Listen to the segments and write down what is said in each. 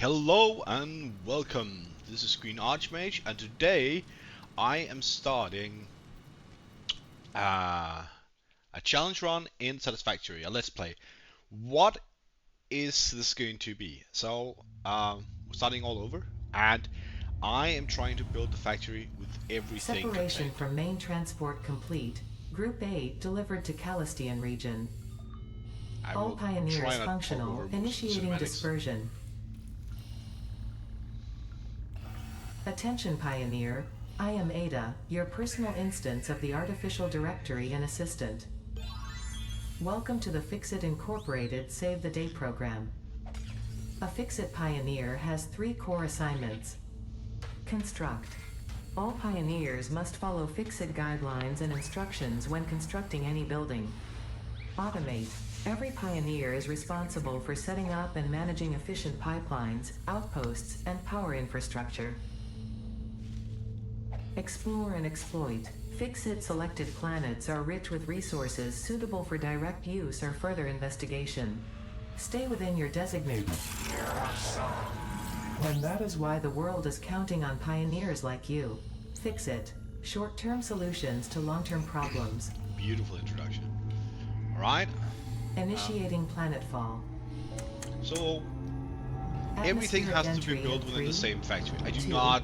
Hello and welcome. This is Green Archmage, and today I am starting uh, a challenge run in Satisfactory, a let's play. What is this going to be? We're starting all over, and I am trying to build the factory with everything Separation contained. from main transport complete. Group 8 delivered to Calistian region. I All will try pioneers not talk functional. over most of the Initiating cinematics. dispersion. Attention pioneer. I am Ada, your personal instance of the artificial directory and assistant. Welcome to the Fixit Incorporated Save the Day program. A Fixit pioneer has 3 core assignments. Construct. All pioneers must follow Fixit guidelines and instructions when constructing any building. Automate. Every pioneer is responsible for setting up and managing efficient pipelines, outposts, and power infrastructure. Explore and exploit. Fixit selected planets are rich with resources suitable for direct use or further investigation. Stay within your designated. And that is why the world is counting on pioneers like you. Fixit. Short-term solutions to long-term problems. Beautiful introduction. Alright, Initiating planetfall. so everything Atmosphere has to be entry in built within the 3, same factory. I do 2, not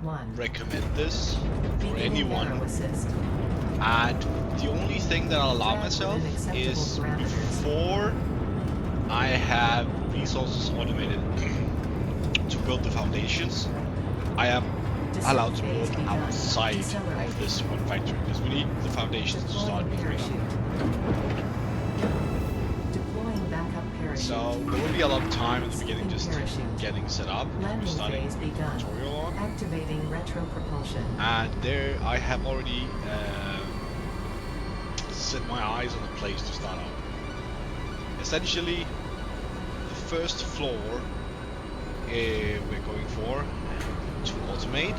1. recommend this for Beginning anyone, arrow assist. and the only thing that I'll allow Drag myself within acceptable is parameters. before I have resources automated to build the foundations, I am allowed Descent to phase build begun. outside Decelerate. of this one factory because we need the foundations to start Deploying moving parachute. up. Deploying backup parachute. So there will be a lot of time at the beginning Skipping just parachute. getting set up, Landing starting phase the begun. tutorial on. Activating retro propulsion. And there I have already set my eyes on a place to start out. Essentially, the first floor we're going for to automate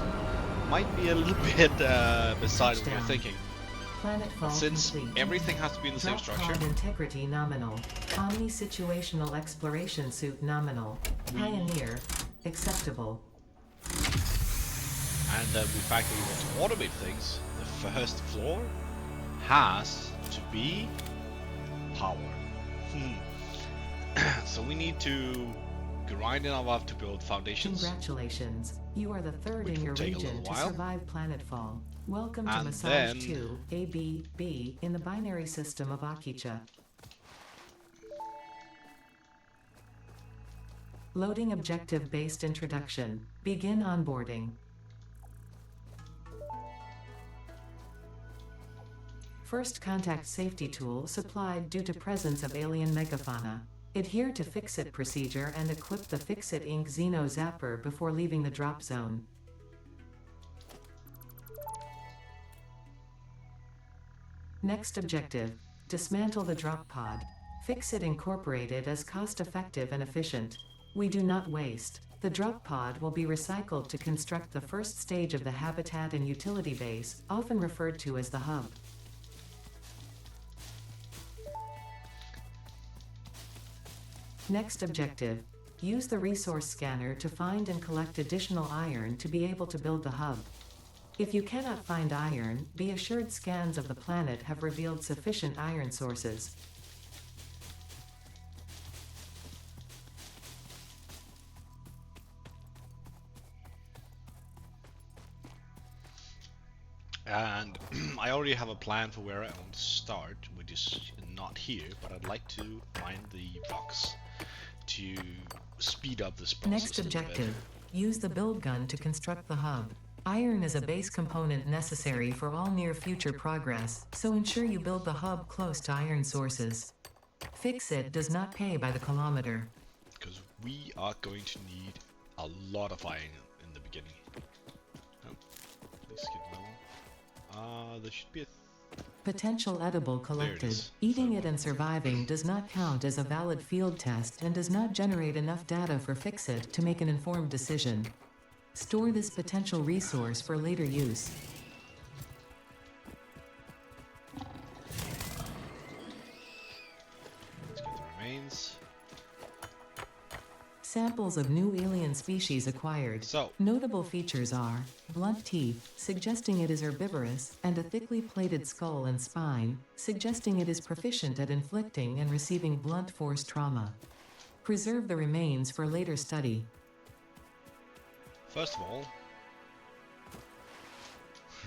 might be a little bit beside what we're Touchdown. thinking. Planetfall Since complete. everything has to be in the same Drop structure, pod integrity nominal. Omni-situational exploration suit nominal. Pioneer. Acceptable. and the fact that we want to automate things, the first floor has to be power. So we need to grind enough up to build foundations, Congratulations. You are the third which in will your take a region little to while. survive planetfall. Welcome to And Massage then 2, ABB, in the binary system of Akicha. Loading objective-based introduction. Begin onboarding. First contact safety tool supplied due to presence of alien megafauna. Adhere to Fixit procedure and equip the Fixit Inc. Xeno Zapper before leaving the drop zone. Next objective. Dismantle the drop pod. Fixit Incorporated is cost-effective and efficient. We do not waste. The drop pod will be recycled to construct the first stage of the habitat and utility base, often referred to as the hub. Next objective. Use the resource scanner to find and collect additional iron to be able to build the hub. If you cannot find iron, be assured scans of the planet have revealed sufficient iron sources. and I already have a plan for where I want to start, which is not here, but I'd like to find the blocks to speed up this process Next a little bit. objective. Use the build gun to construct the hub. Iron is a base component necessary for all near-future progress, so ensure you build the hub close to iron sources. Fixit does not pay by the kilometer. Because we are going to need a lot of iron in the beginning. Oh, please skip that one. There should be a... Potential edible There it collected. is. Eating it and surviving does not count as a valid field test and does not generate enough data for Fixit to make an informed decision. Store this potential resource for later use. Let's get the remains. Samples of new alien species acquired. So, Notable features are blunt teeth, suggesting it is herbivorous, and a thickly plated skull and spine, suggesting it is proficient at inflicting and receiving blunt force trauma. Preserve the remains for later study. first of all,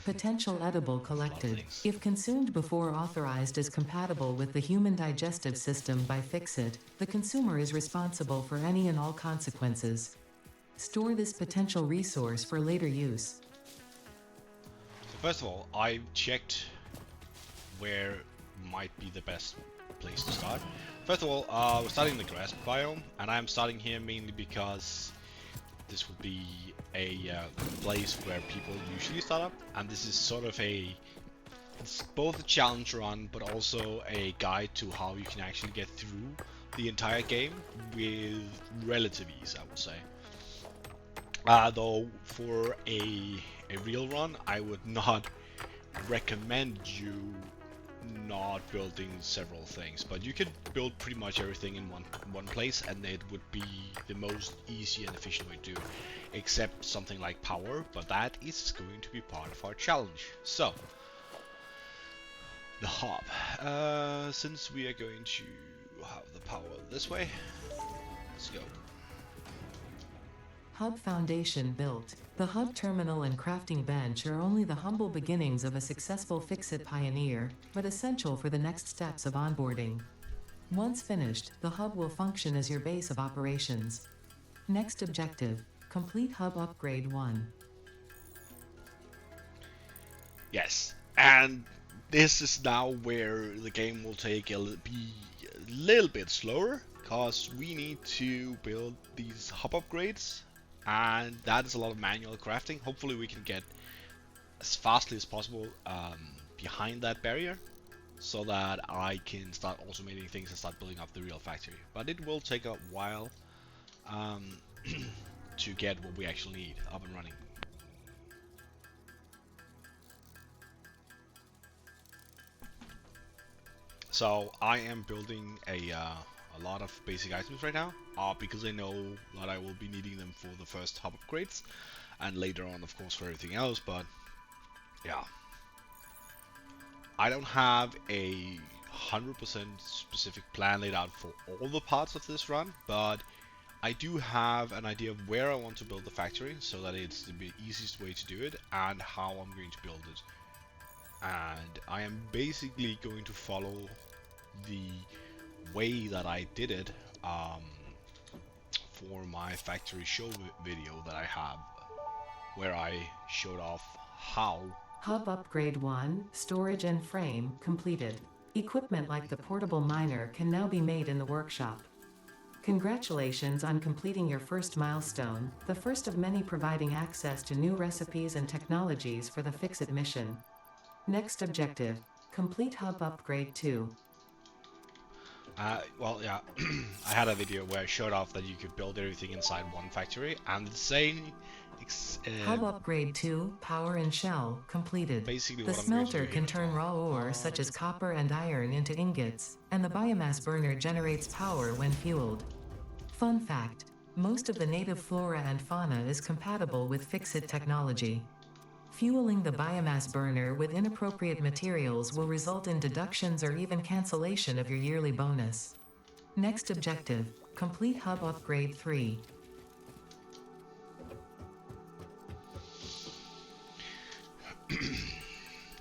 Potential edible a lot of collected. things. If consumed before authorized as compatible with the human digestive system by Fixit, the consumer is responsible for any and all consequences. Store this potential resource for later use. So first of all, I checked where might be the best place to start. First of all, we're starting in the grass biome, and I'm starting here mainly because this would be a place where people usually start up, and this is sort of it's both a challenge run, but also a guide to how you can actually get through the entire game with relative ease, I would say. Though for a real run, I would not recommend you not building several things, but you could build pretty much everything in one place, and it would be the most easy and efficient way to do it, except something like power, but that is going to be part of our challenge. So the hub, since we are going to have the power this way, let's go. Hub foundation built. The hub terminal and crafting bench are only the humble beginnings of a successful Fixit pioneer, but essential for the next steps of onboarding. Once finished, the hub will function as your base of operations. Next objective, complete hub upgrade 1. Yes, and this is now where the game will be a little bit slower, because we need to build these hub upgrades, and that is a lot of manual crafting. Hopefully we can get as fastly as possible behind that barrier, so that I can start automating things and start building up the real factory. But it will take a while um, to get what we actually need up and running. So I am building a lot of basic items right now, because I know that I will be needing them for the first hub upgrades, and later on, of course, for everything else. But yeah, I don't have a 100% specific plan laid out for all the parts of this run, but I do have an idea of where I want to build the factory, so that it's the easiest way to do it, and how I'm going to build it. And I am basically going to follow the way that I did it for my factory show video that I have, where I showed off how. Hub upgrade 1, storage and frame, completed. Equipment like the portable miner can now be made in the workshop. Congratulations on completing your first milestone, the first of many providing access to new recipes and technologies for the Fixit mission. Next objective, complete hub upgrade 2. Well, yeah, I had a video where I showed off that you could build everything inside one factory, and the same Hub upgrade 2, power and shell, completed. basically The what I'm going to do smelter here can as turn well. raw ore such as copper and iron into ingots, and the biomass burner generates power when fueled. Fun fact, most of the native flora and fauna is compatible with Fixit technology. Fueling the biomass burner with inappropriate materials will result in deductions or even cancellation of your yearly bonus. Next objective, complete hub upgrade 3.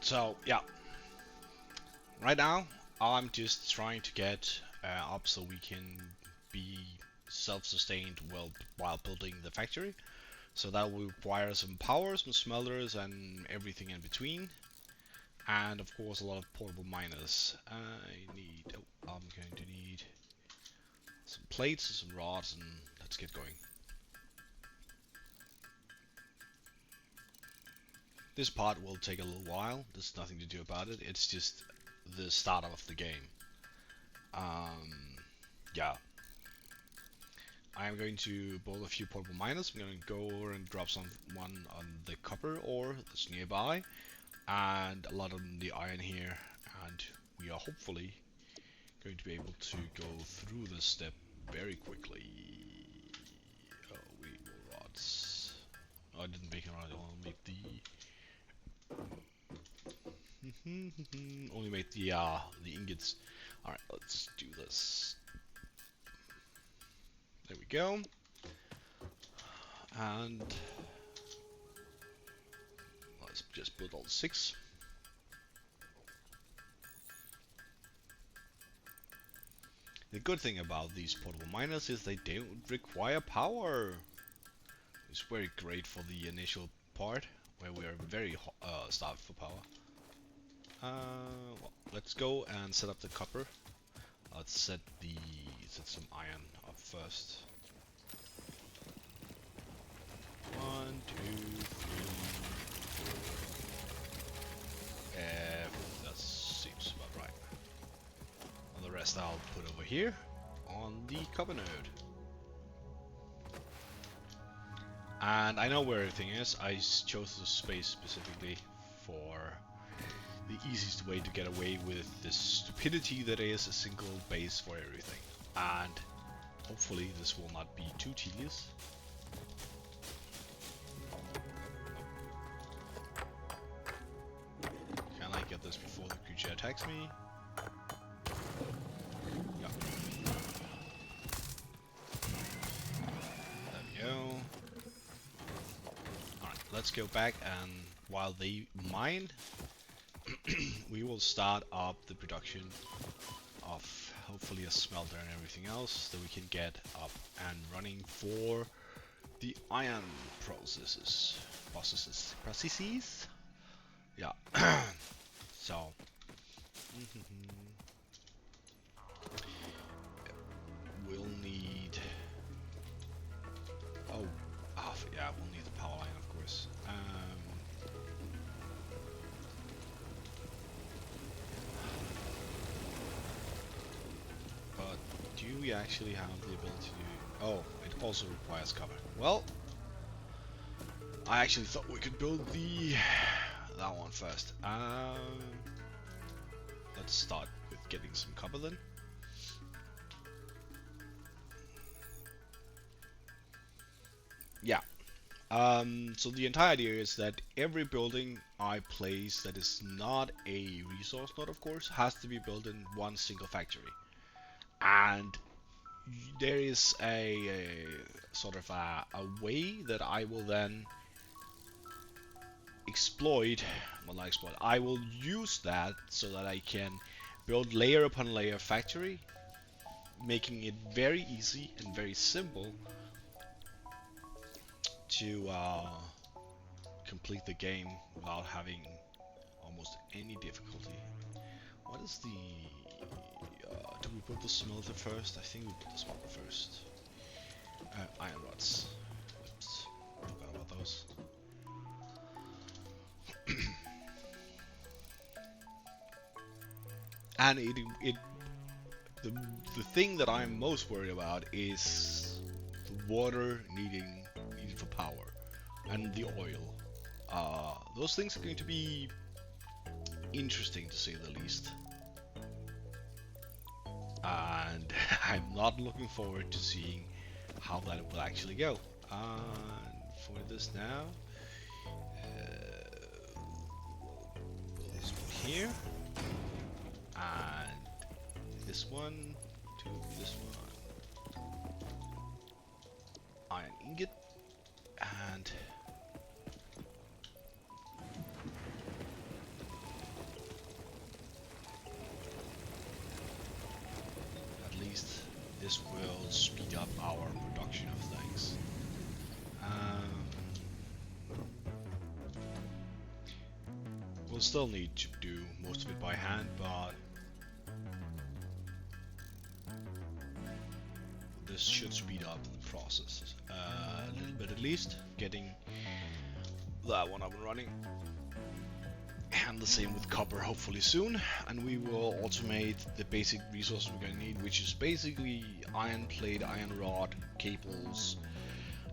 So yeah, right now I'm just trying to get up so we can be self-sustained while building the factory. So that will require some power, some smelters, and everything in between. And of course a lot of portable miners. I'm going to need some plates and some rods, and let's get going. This part will take a little while. There's nothing to do about it. It's just the start of the game. Yeah. I am going to build a few portable miners. I'm going to go over and drop one on the copper ore that's nearby, and a lot on the iron here, and we are hopefully going to be able to go through this step very quickly. Only make the ingots. All right, let's do this. There we go. And let's just put all 6. The good thing about these portable miners is they don't require power. It's very great for the initial part where we are very starved for power. Well, let's go and set up the copper. Let's set some iron up first. 1, 2, 3, 4. That seems about right. And the rest I'll put over here on the copper node. And I know where everything is. I chose this space specifically for the easiest way to get away with this stupidity that is a single base for everything. And hopefully this will not be too tedious. Can I get this before the creature attacks me? Yeah. There we go. Alright, let's go back, and while they mine, we will start up the production of hopefully a smelter and everything else that we can get up and running for the iron processes. Yeah. So we'll need yeah, we'll need the power line, of course. But do we actually have the ability to... Oh, it also requires cover. Well, I actually thought we could build that one first. Let's start with getting some copper then. Yeah. So the entire idea is that every building I place that is not a resource node, of course, has to be built in one single factory. And there is a sort of a way that I will then exploit. Well, not exploit. I will use that so that I can build layer upon layer factory, making it very easy and very simple to complete the game without having almost any difficulty. What is the... do we put the smelter first? I think we put the smelter first. Iron rods. Oops, forgot about those. And the thing that I'm most worried about is the water needed for power and the oil. Those things are going to be interesting to say the least. And I'm not looking forward to seeing how that will actually go. And for this now, we'll build this one here, and this one to this one. Iron ingot, and at least this will speed up our production of things. We'll still need to do most of it by hand, but this should speed up the process a little bit at least, getting that one up and running. And the same with copper, hopefully soon. And we will automate the basic resources we're gonna need, which is basically iron plate, iron rod, cables,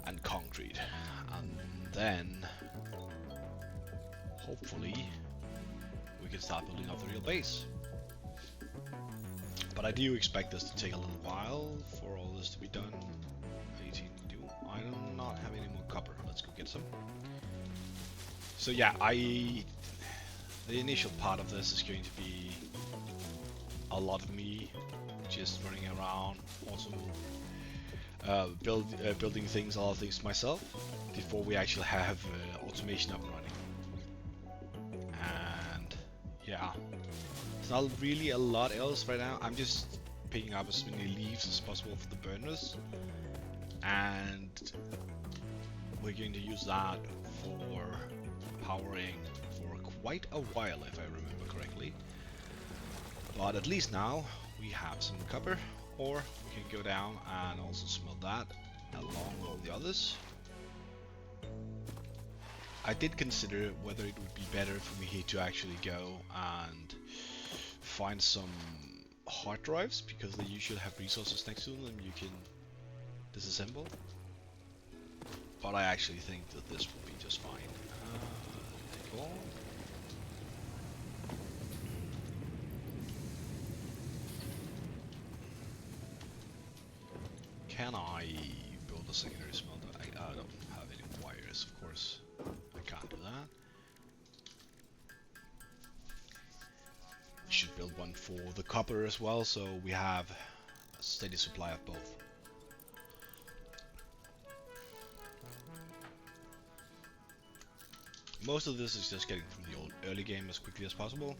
and concrete. And then hopefully we can start building up the real base. But I do expect this to take a little while for all this to be done. 18 to do. I do not have any more copper. Let's go get some. So yeah, the initial part of this is going to be a lot of me just running around, also building things, a lot of things myself, before we actually have automation up and running. And yeah, it's not really a lot else right now. I'm just picking up as many leaves as possible for the burners, and we're going to use that for powering for quite a while, if I remember correctly. But at least now we have some copper, or we can go down and also smelt that along with all the others. I did consider whether it would be better for me to actually go and find some hard drives, because they usually have resources next to them you can disassemble. But I actually think that this will be just fine. Take all. Can I build a secondary smelter? I don't have any wires, of course. I can't do that. I should build one for the copper as well, so we have a steady supply of both. Most of this is just getting through the old early game as quickly as possible.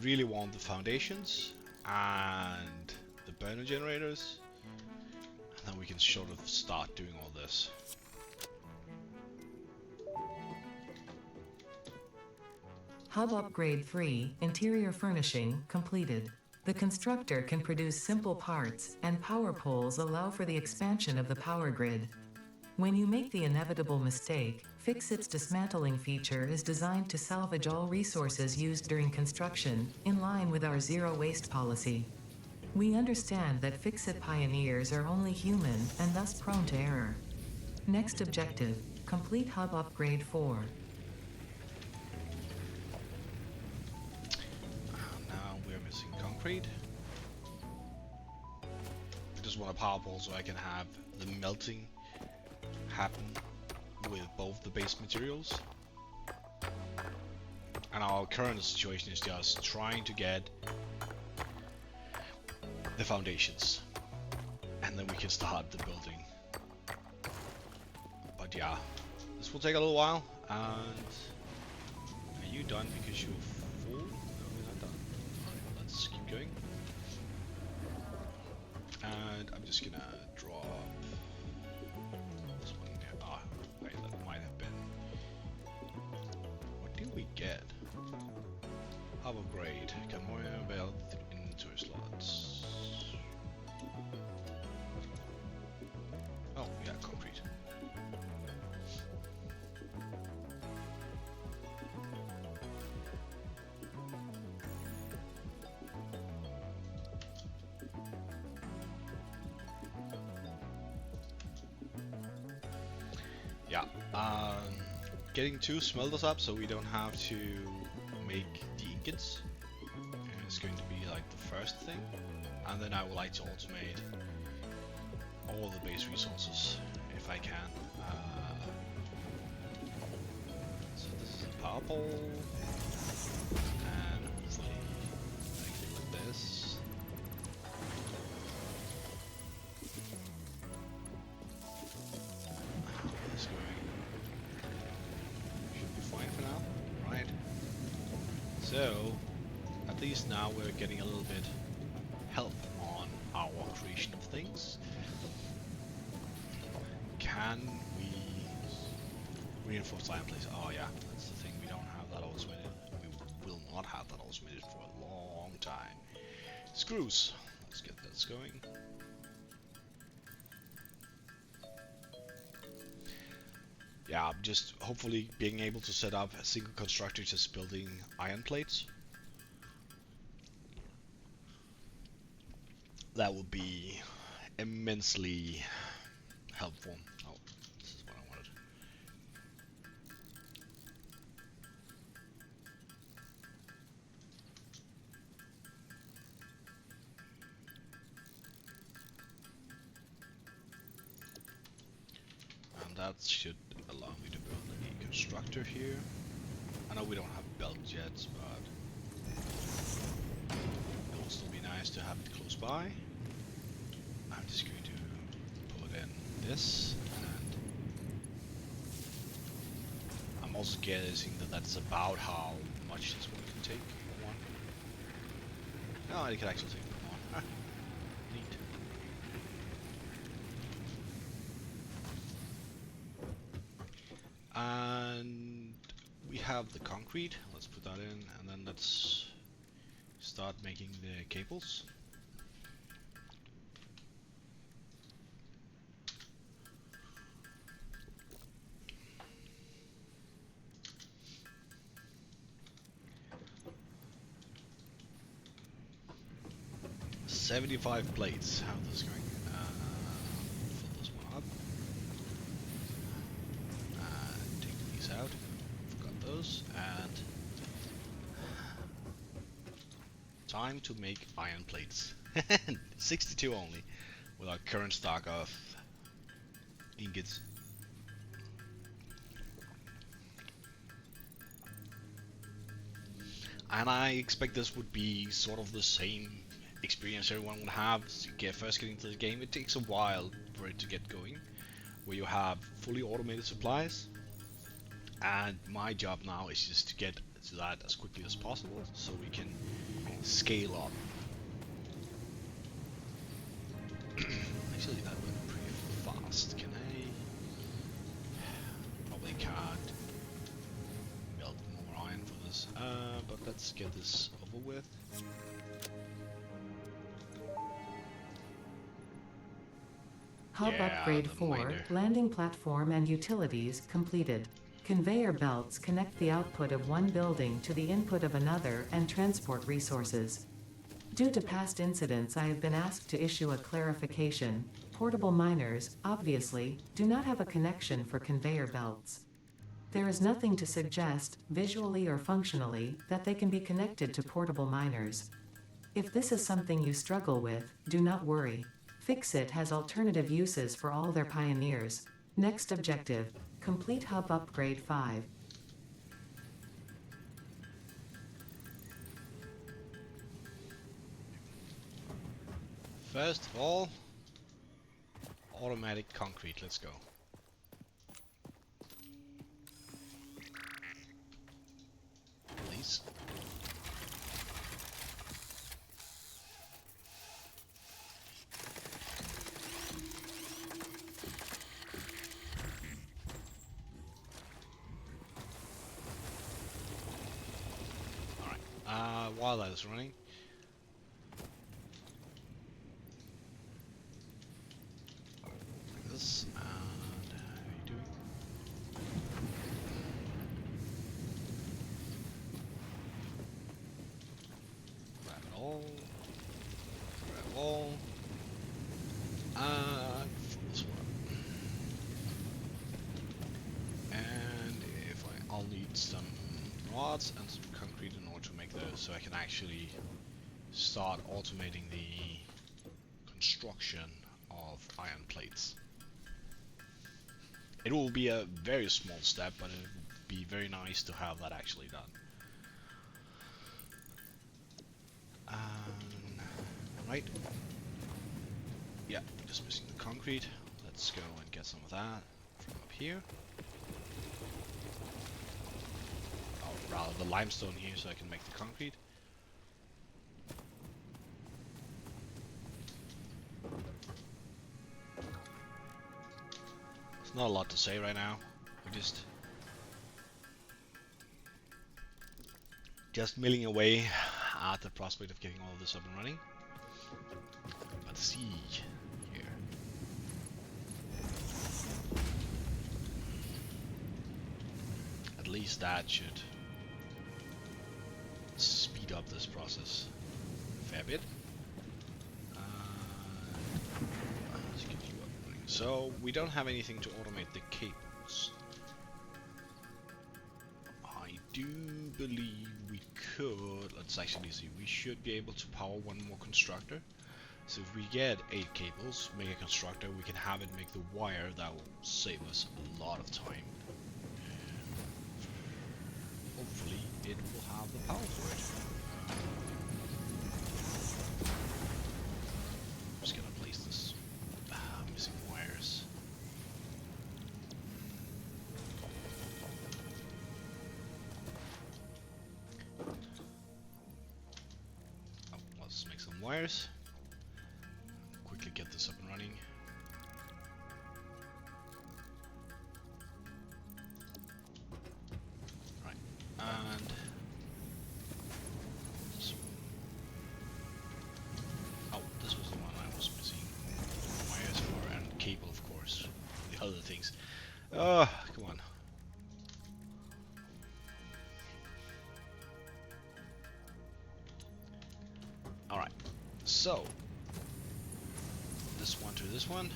Really want the foundations and the burner generators, and then we can sort of start doing all this. Hub Upgrade 3, Interior Furnishing, completed. The constructor can produce simple parts, and power poles allow for the expansion of the power grid. When you make the inevitable mistake, Fixit's dismantling feature is designed to salvage all resources used during construction, in line with our zero waste policy. We understand that Fixit pioneers are only human and thus prone to error. Next objective, complete Hub Upgrade 4. Now we're missing concrete. I just want a power pole so I can have the melting happen with both the base materials. And our current situation is just trying to get the foundations, and then we can start the building. But yeah, this will take a little while. And are you done because you're full? No, you're not done. Alright, let's keep going. And I'm just gonna drop this one here. Ah, wait, that might have been. What did we get? Hub upgrade. Can more build into slots. Oh, yeah, concrete. Yeah, getting 2 smelters up so we don't have to make the ingots is going to be like the first thing, and then I would like to automate all the base resources if I can. So this is a power pole, and hopefully I can do like this. How's this going? Should be fine for now, right? So at least now we're getting a little bit help on our creation of things. Can we reinforce iron plates? Oh yeah, that's the thing. We don't have that automated. We will not have that automated for a long time. Screws. Let's get this going. Yeah, I'm just hopefully being able to set up a single constructor just building iron plates. That would be immensely helpful. Oh, this is what I wanted. And that should allow me to build a constructor here. I know we don't have belt yet, but it will still be nice to have it close by. I'm just going to put in this, and I'm also guessing that that's about how much this one can take. One. No, it can actually take one. Ah, neat. And we have the concrete. Let's put that in, and then let's start making the cables. "75 plates. How's this going? Fill this one up. Take these out. Forgot those. And time to make iron plates. 62 only, with our current stock of ingots. And I expect this would be sort of the same experience everyone would have first getting into the game. It takes a while for it to get going, where you have fully automated supplies, and my job now is just to get to that as quickly as possible so we can scale up. Actually, that went pretty fast. Can I? Probably can't melt more iron for this, but let's get this over with. Hub Yeah, Upgrade the 4, miner. landing platform and utilities completed. Conveyor belts connect the output of one building to the input of another and transport resources. Due to past incidents, I have been asked to issue a clarification. Portable miners, obviously, do not have a connection for conveyor belts. There is nothing to suggest, visually or functionally, that they can be connected to portable miners. If this is something you struggle with, do not worry. Fixit has alternative uses for all their pioneers. Next objective, complete Hub Upgrade 5. First of all, automatic concrete. Let's go. Please. Alright, while that is running, like this, and how are you doing? Grab it all, grab it all, and fill this one up. And if I'll need some rods and some concrete in order to make those, so I can actually start automating the construction of iron plates. It will be a very small step, but it would be very nice to have that actually done. Right. Yeah, just missing the concrete. Let's go and get some of that from up here. Or rather, the limestone here, so I can make the concrete. There's not a lot to say right now. We're just milling away at the prospect of getting all of this up and running. Let's see here. At least that should speed up this process a fair bit. Let's get you up and running. So we don't have anything to automate the cables. I do believe we could. Let's actually see. We should be able to power one more constructor. So if we get 8 cables, make a constructor, we can have it make the wire. That will save us a lot of time. hopefully it will have the power for it. I'm just gonna place this missing wires. Oh, let's make some wires. Quickly get this up and running. Right, and oh, this was the one I was missing. Wires for and cable, of course. The other things. Oh, come on. Alright, so this one to this one.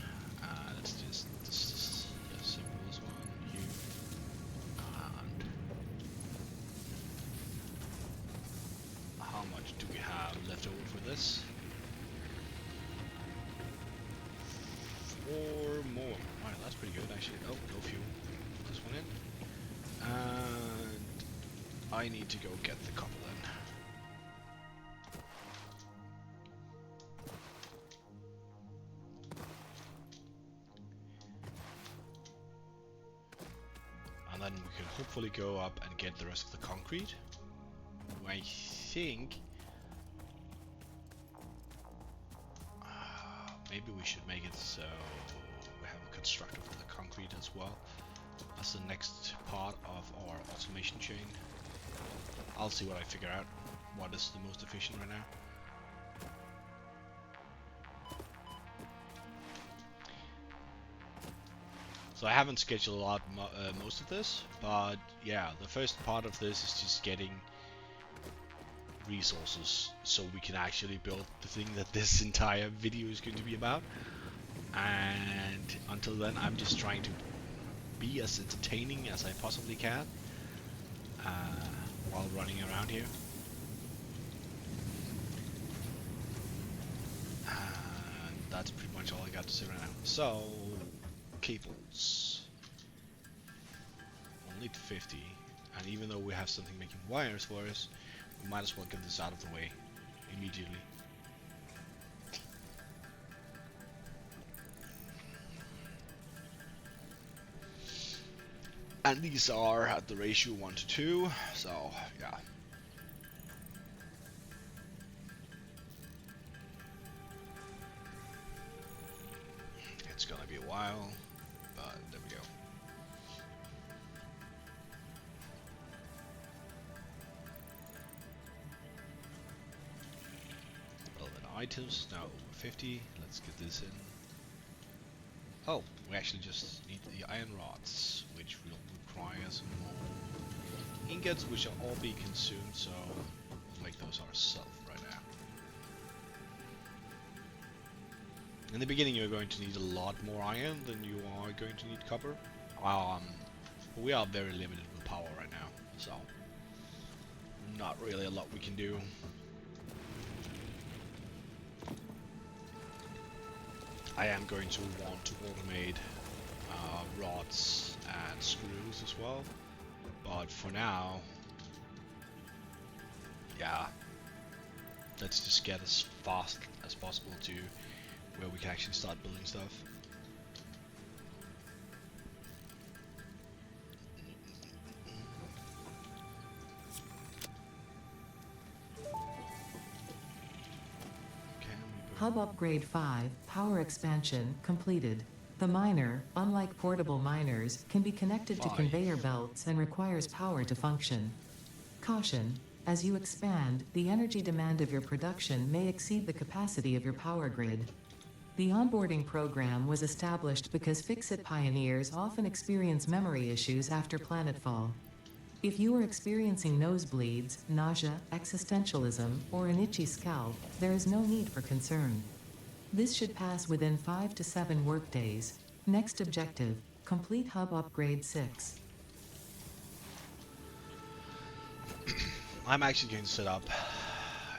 Let's just assemble this one, you, and how much do we have left over for this? 4 more. Alright, that's pretty good actually. Oh, no fuel. Put this one in. And I need to go get the copper then. And then we can hopefully go up and get the rest of the concrete. I think maybe we should make it so we have a constructor for the concrete as well as the next part of our automation chain. I'll see what I figure out, what is the most efficient right now. So I haven't scheduled out most of this, but yeah, the first part of this is just getting resources so we can actually build the thing that this entire video is going to be about. And until then, I'm just trying to be as entertaining as I possibly can while running around here. And that's pretty much all I got to say right now. So, cables. We'll need 50, and even though we have something making wires for us, we might as well get this out of the way immediately. And these are at the ratio 1 to 2, so yeah. It's gonna be a while, but there we go. Relevant items, now over 50. Let's get this in. Oh, we actually just need the iron rods, which will require some more ingots, which will all be consumed, so we'll make those ourselves right now. In the beginning you're going to need a lot more iron than you are going to need copper. We are very limited with power right now, so not really a lot we can do. I am going to want to automate rods and screws as well, but for now, yeah, let's just get as fast as possible to where we can actually start building stuff. Hub Upgrade 5, Power Expansion, completed. The miner, unlike portable miners, can be connected to conveyor belts and requires power to function. Caution: as you expand, the energy demand of your production may exceed the capacity of your power grid. The onboarding program was established because Fix-It pioneers often experience memory issues after planetfall. If you are experiencing nosebleeds, nausea, existentialism, or an itchy scalp, there is no need for concern. This should pass within 5 to 7 workdays. Next objective: complete Hub Upgrade 6. I'm actually going to set up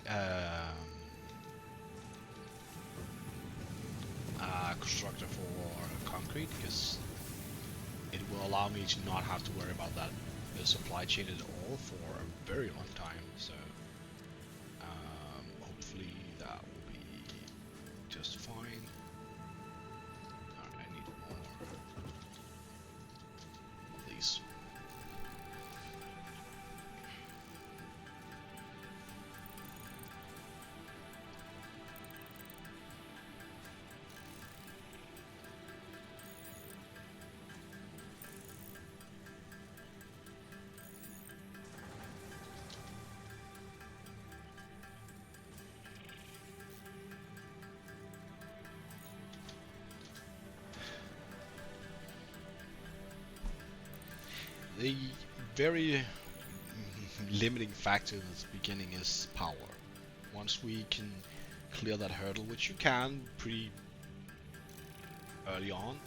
a constructor for concrete, because it will allow me to not have to worry about that the supply chain at all for a very long time. So hopefully that will be just fine. I need more, please. The very limiting factor at the beginning is power. Once we can clear that hurdle, which you can pretty early on,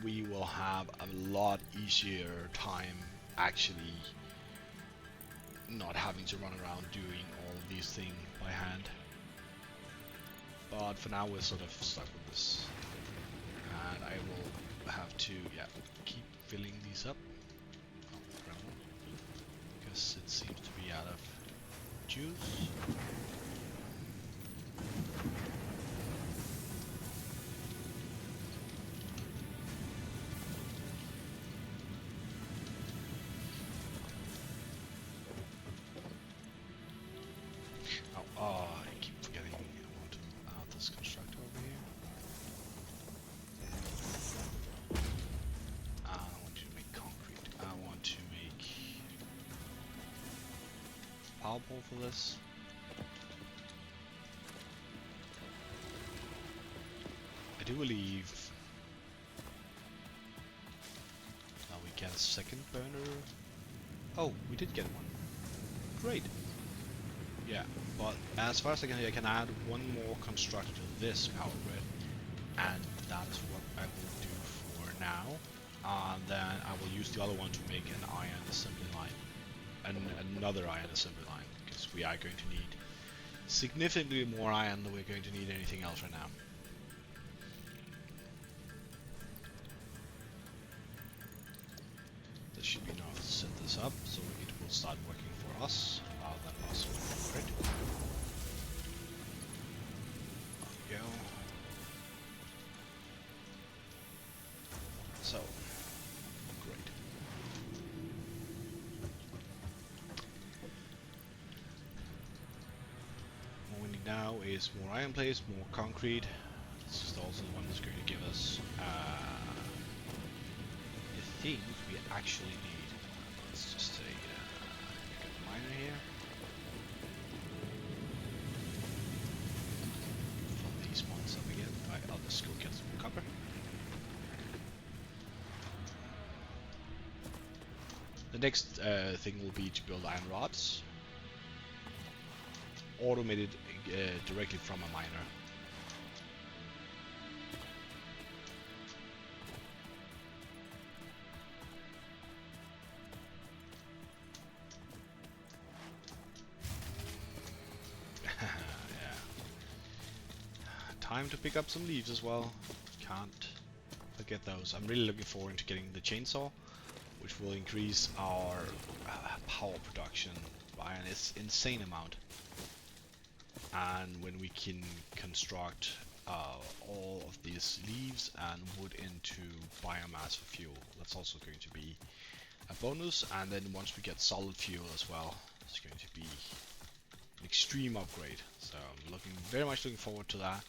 we will have a lot easier time actually not having to run around doing all of these things by hand. But for now we're sort of stuck with this. And I will have to, yeah, keep filling these up. Oh, grab one. Because it seems to be out of juice. Oh, I keep forgetting I want to add this constructor over here. I don't want to make concrete. I want to make power pole for this. I do believe we get a second burner. Oh, we did get one. Great. Yeah, but as far as I can, I can add one more constructor to this power grid, and that is what I will do for now. And then I will use the other one to make an iron assembly line, and another iron assembly line, because we are going to need significantly more iron than we're going to need anything else right now. This should be enough to set this up, so it will start working for us rather than us for grid. There we go. So, great. What we need now is more iron plates, more concrete. This is also the one that's going to give us the things we actually need. Let's just say pick up a miner here. Fill these ones up again. Right, I'll just go get some copper. The next thing will be to build iron rods, automated directly from a miner. Yeah. Time to pick up some leaves as well. Can't forget those. I'm really looking forward to getting the chainsaw, which will increase our power production by an insane amount. And when we can construct all of these leaves and wood into biomass for fuel, that's also going to be a bonus. And then once we get solid fuel as well, it's going to be an extreme upgrade. So I'm very much looking forward to that.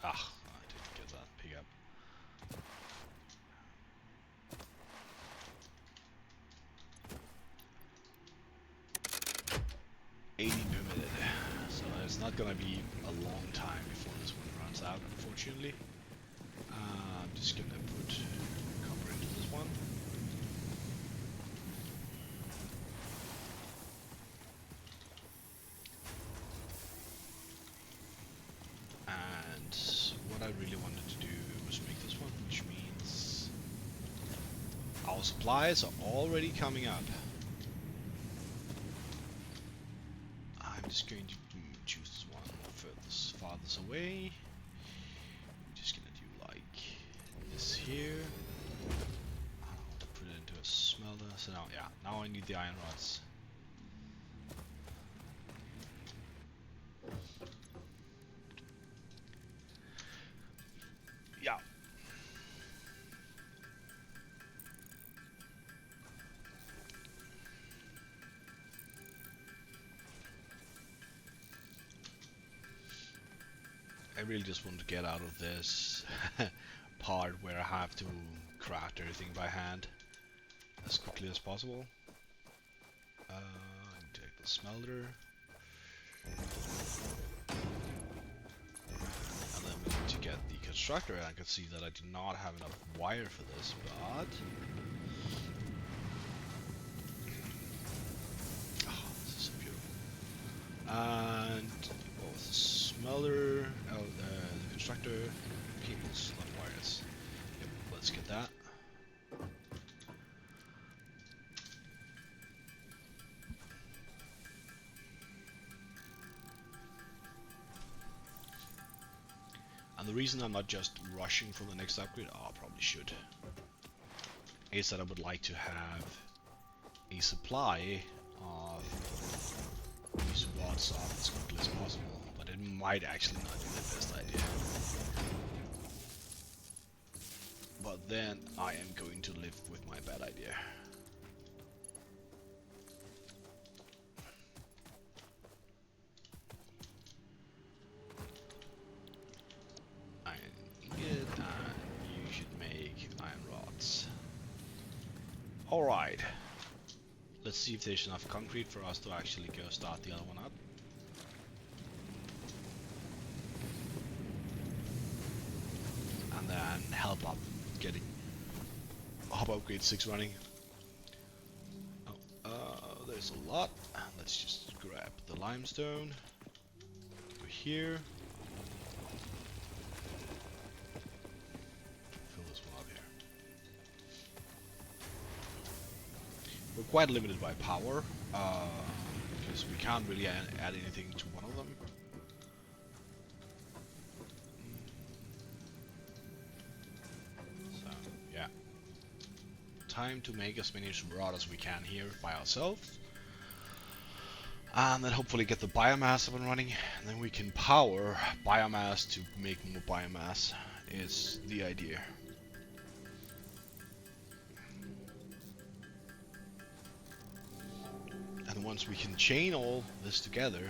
Ah, I didn't get that pick up. $80 per minute. So it's not gonna be a long time before this one runs out, unfortunately. I'm just gonna put copper into this one. And what I really wanted to do was make this one, which means Our supplies are already coming up. I'm just going to choose this one farthest away. I'm just gonna do like this here. I'll put it into a smelter. So now, yeah, now I need the iron rods. Yeah. I really just want to get out of this part where I have to craft everything by hand as quickly as possible. Take the smelter. And then we need to get the constructor. I can see that I do not have enough wire for this, but... Oh, this is so beautiful. And both the smelter, the constructor, cables, not wires. Yep, let's get that. And the reason I'm not just rushing for the next upgrade, I probably should, is that I would like to have a supply of these rods off as quickly as possible, but it might actually not be the best idea. But then I am going to live with my bad idea. Iron ingot, and you should make iron rods. Alright. Let's see if there's enough concrete for us to actually go start the other one up. And then help up getting hub upgrade 6 running. Oh, there's a lot. Let's just grab the limestone. Go here. Fill this one up here. We're quite limited by power, because we can't really add anything to one of them. So, yeah. Time to make as many rod as we can here by ourselves. And then hopefully get the biomass up and running. And then we can power biomass to make more biomass, is the idea. And once we can chain all this together,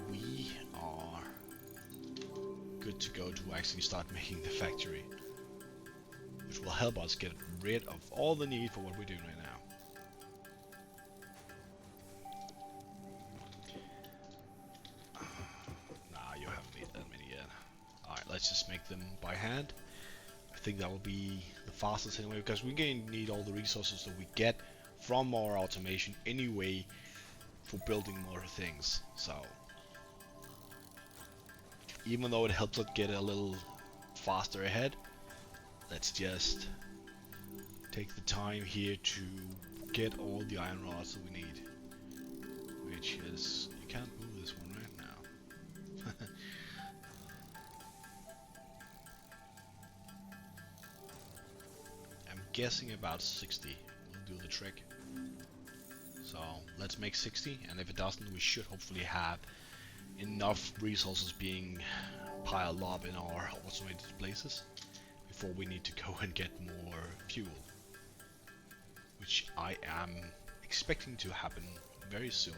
we are good to go to actually start making the factory, which will help us get rid of all the need for what we're doing right now. Nah, you haven't made that many yet. Alright, let's just make them by hand. I think that will be the fastest anyway, because we're going to need all the resources that we get from our automation anyway for building more things. So even though it helps us get a little faster ahead, let's just take the time here to get all the iron rods that we need, which is, you can't move this one right now. I'm guessing about 60 will do the trick. So let's make 60, and if it doesn't, we should hopefully have enough resources being piled up in our automated places before we need to go and get more fuel, which I am expecting to happen very soon.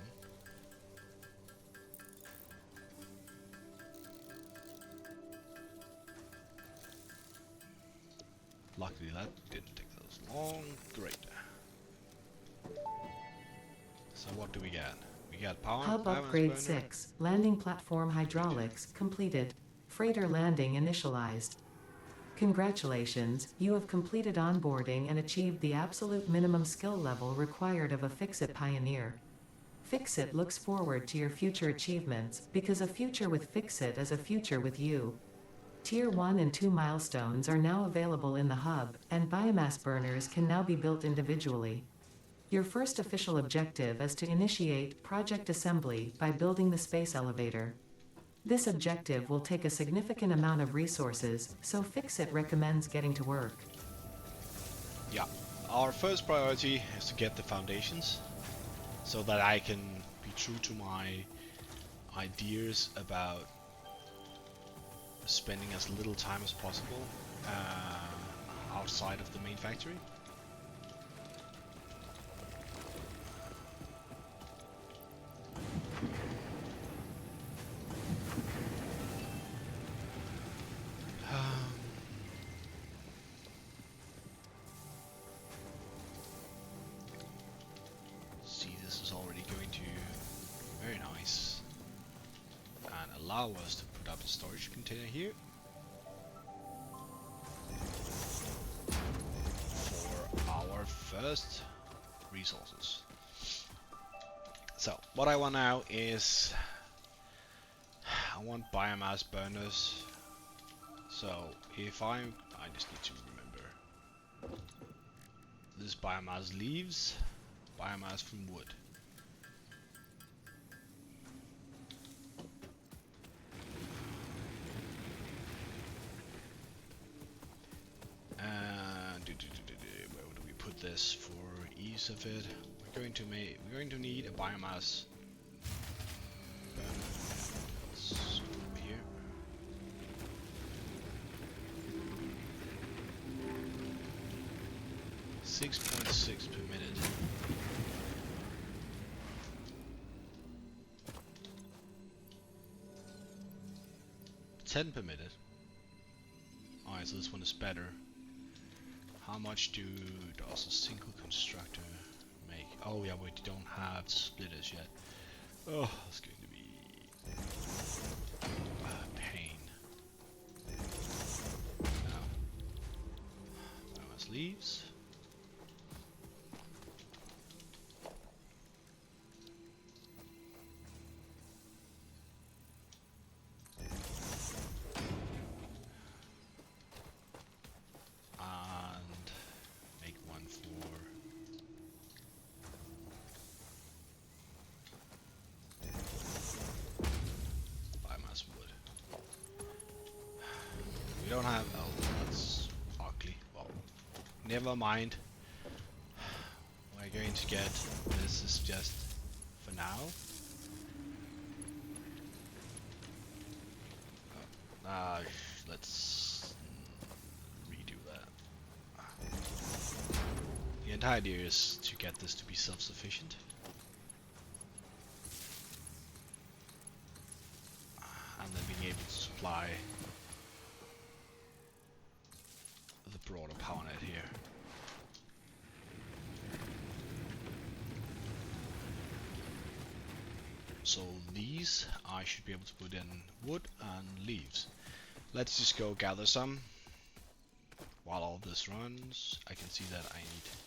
Luckily that didn't take that long. Great. So what do we get? We got power. Hub upgrade 6. Landing platform hydraulics completed. Freighter landing initialized. Congratulations, you have completed onboarding and achieved the absolute minimum skill level required of a Fixit pioneer. Fixit looks forward to your future achievements, because a future with Fixit is a future with you. Tier 1 and 2 milestones are now available in the hub, and biomass burners can now be built individually. Your first official objective is to initiate project assembly by building the space elevator. This objective will take a significant amount of resources, so Fixit recommends getting to work. Yeah, our first priority is to get the foundations so that I can be true to my ideas about spending as little time as possible outside of the main factory. See, this is already going to very nice and allow us to put up a storage container here for our first resources. So what I want now is I want biomass burners. So if I just need to remember this biomass leaves biomass from wood. And where would we put this for ease of it? We're going to need a biomass burner. Let's go over here. .6 per minute. $10 per minute. Alright, so this one is better. How much does a single constructor make? Oh yeah, we don't have splitters yet. Oh, it's going to be a pain. Now, biomass leaves. We don't have. Oh, that's ugly. Well, never mind. We're going to get. This is just for now. Let's redo that. The entire idea is to get this to be self-sufficient. And then being able to supply the broader power net here. So these I should be able to put in wood and leaves. Let's just go gather some. While all this runs, I can see that I need good.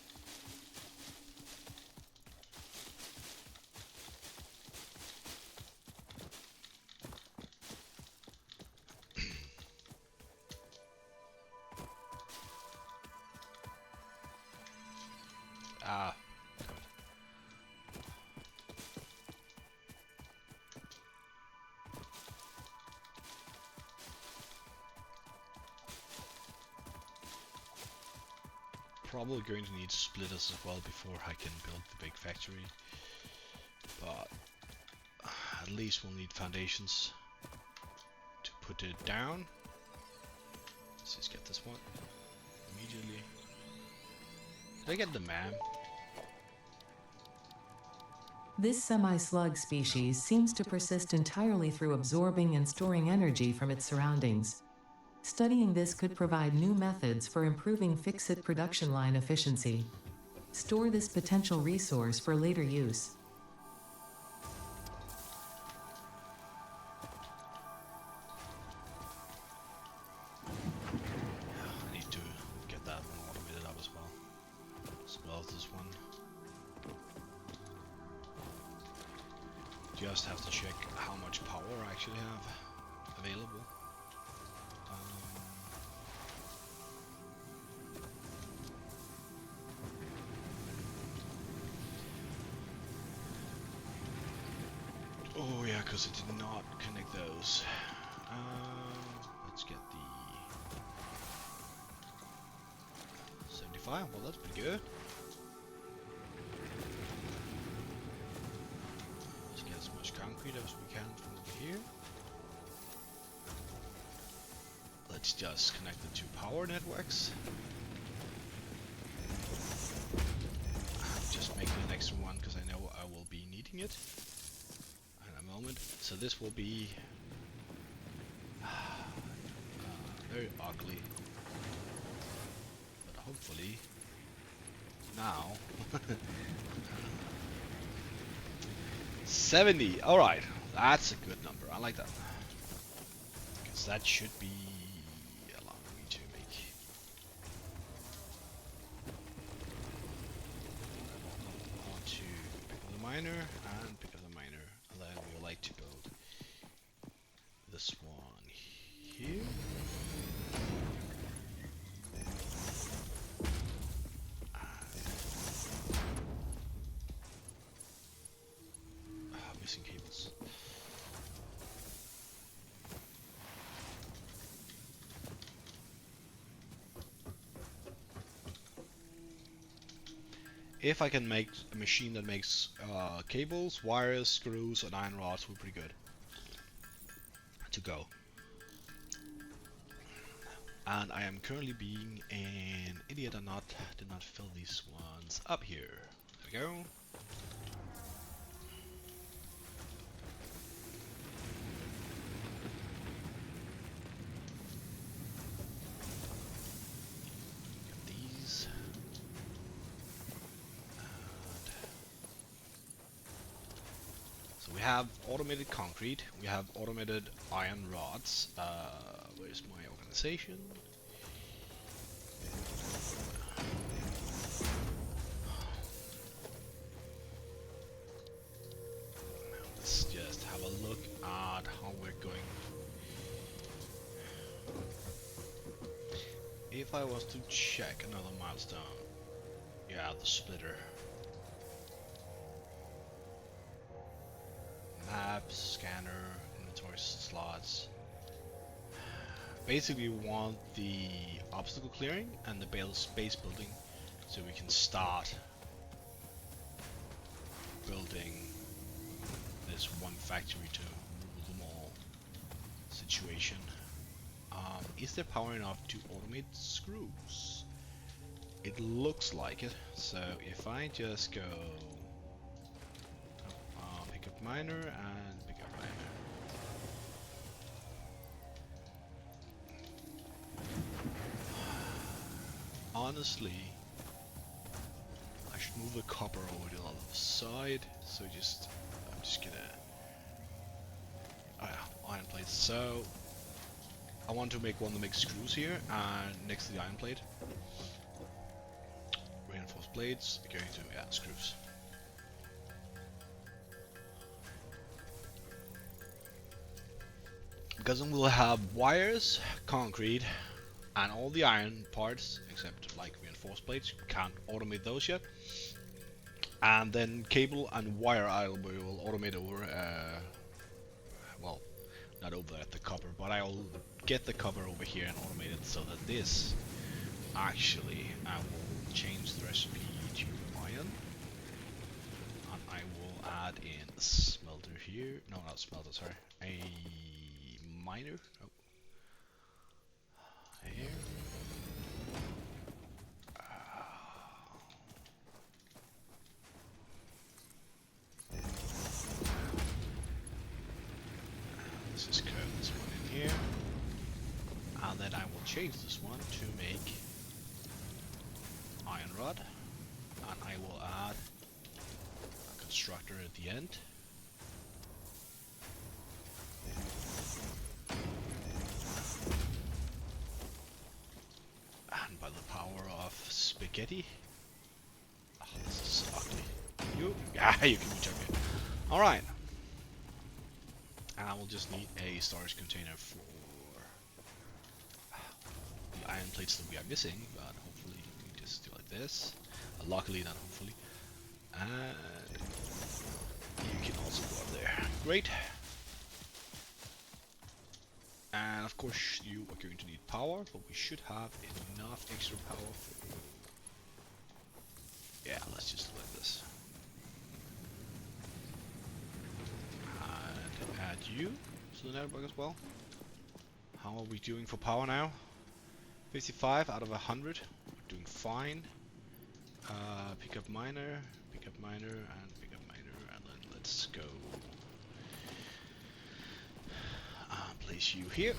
Probably going to need splitters as well before I can build the big factory. But at least we'll need foundations to put it down. Let's just get this one immediately. Did I get the man? This semi-slug species seems to persist entirely through absorbing and storing energy from its surroundings. Studying this could provide new methods for improving Fixit production line efficiency. Store this potential resource for later use. I need to get that one automated up as well. As well as this one. Just have to check how much power I actually have available. because it did not connect those. Let's get the 75. Well, that's pretty good. Let's get as much concrete as we can from over here. Let's just connect the two power networks. Just making an extra one because I know I will be needing it in a moment. So this will be very ugly, but hopefully now 70. All right, that's a good number. I like that because that should be allowing me to make I want to pick up the miner and pick up the miner, and then we would like to build this one here. Missing cables. If I can make a machine that makes cables, wires, screws, and iron rods, we're pretty good to go. And I am currently being an idiot and did not fill these ones up here. There we go. Get these. And so we have automated concrete. We have automated iron rods. Where's my organization? Let's just have a look at how we're going. If I was to check another milestone, yeah, the splitter. Maps, scanner, inventory slots. Basically, we want the obstacle clearing and the base building, so we can start building this one factory to rule them all situation. Is there power enough to automate screws? It looks like it. So if I just go pick up miner and pick up miner. Honestly, I should move the copper over to the other side. So I'm just gonna iron plates. So I want to make one that makes screws here and next to the iron plate. Reinforced blades going to screws. Because then we'll have wires, concrete, and all the iron parts, except like reinforced plates. We can't automate those yet. And then cable and wire we will automate over, well, not over at the copper, but I'll get the copper over here and automate it so that this, actually, I will change the recipe to iron. And I will add in a smelter here. No, not smelter, sorry. A miner. Oh. Here. Let's just curve this one in here. And then I will change this one to make iron rod. And I will add a constructor at the end. And by the power of spaghetti. Oh, this is ugly. You can reject it. Alright. And I will just need a storage container for the iron plates that we are missing, but hopefully we can just do like this. Luckily, not hopefully. And you can also go up there. Great. And of course you are going to need power, but we should have enough extra power for... Yeah, let's just do like this. And add you to the network as well. How are we doing for power now? 55 out of 100. We're doing fine. Pick up miner, and pick up miner, and then let's go. Place you here.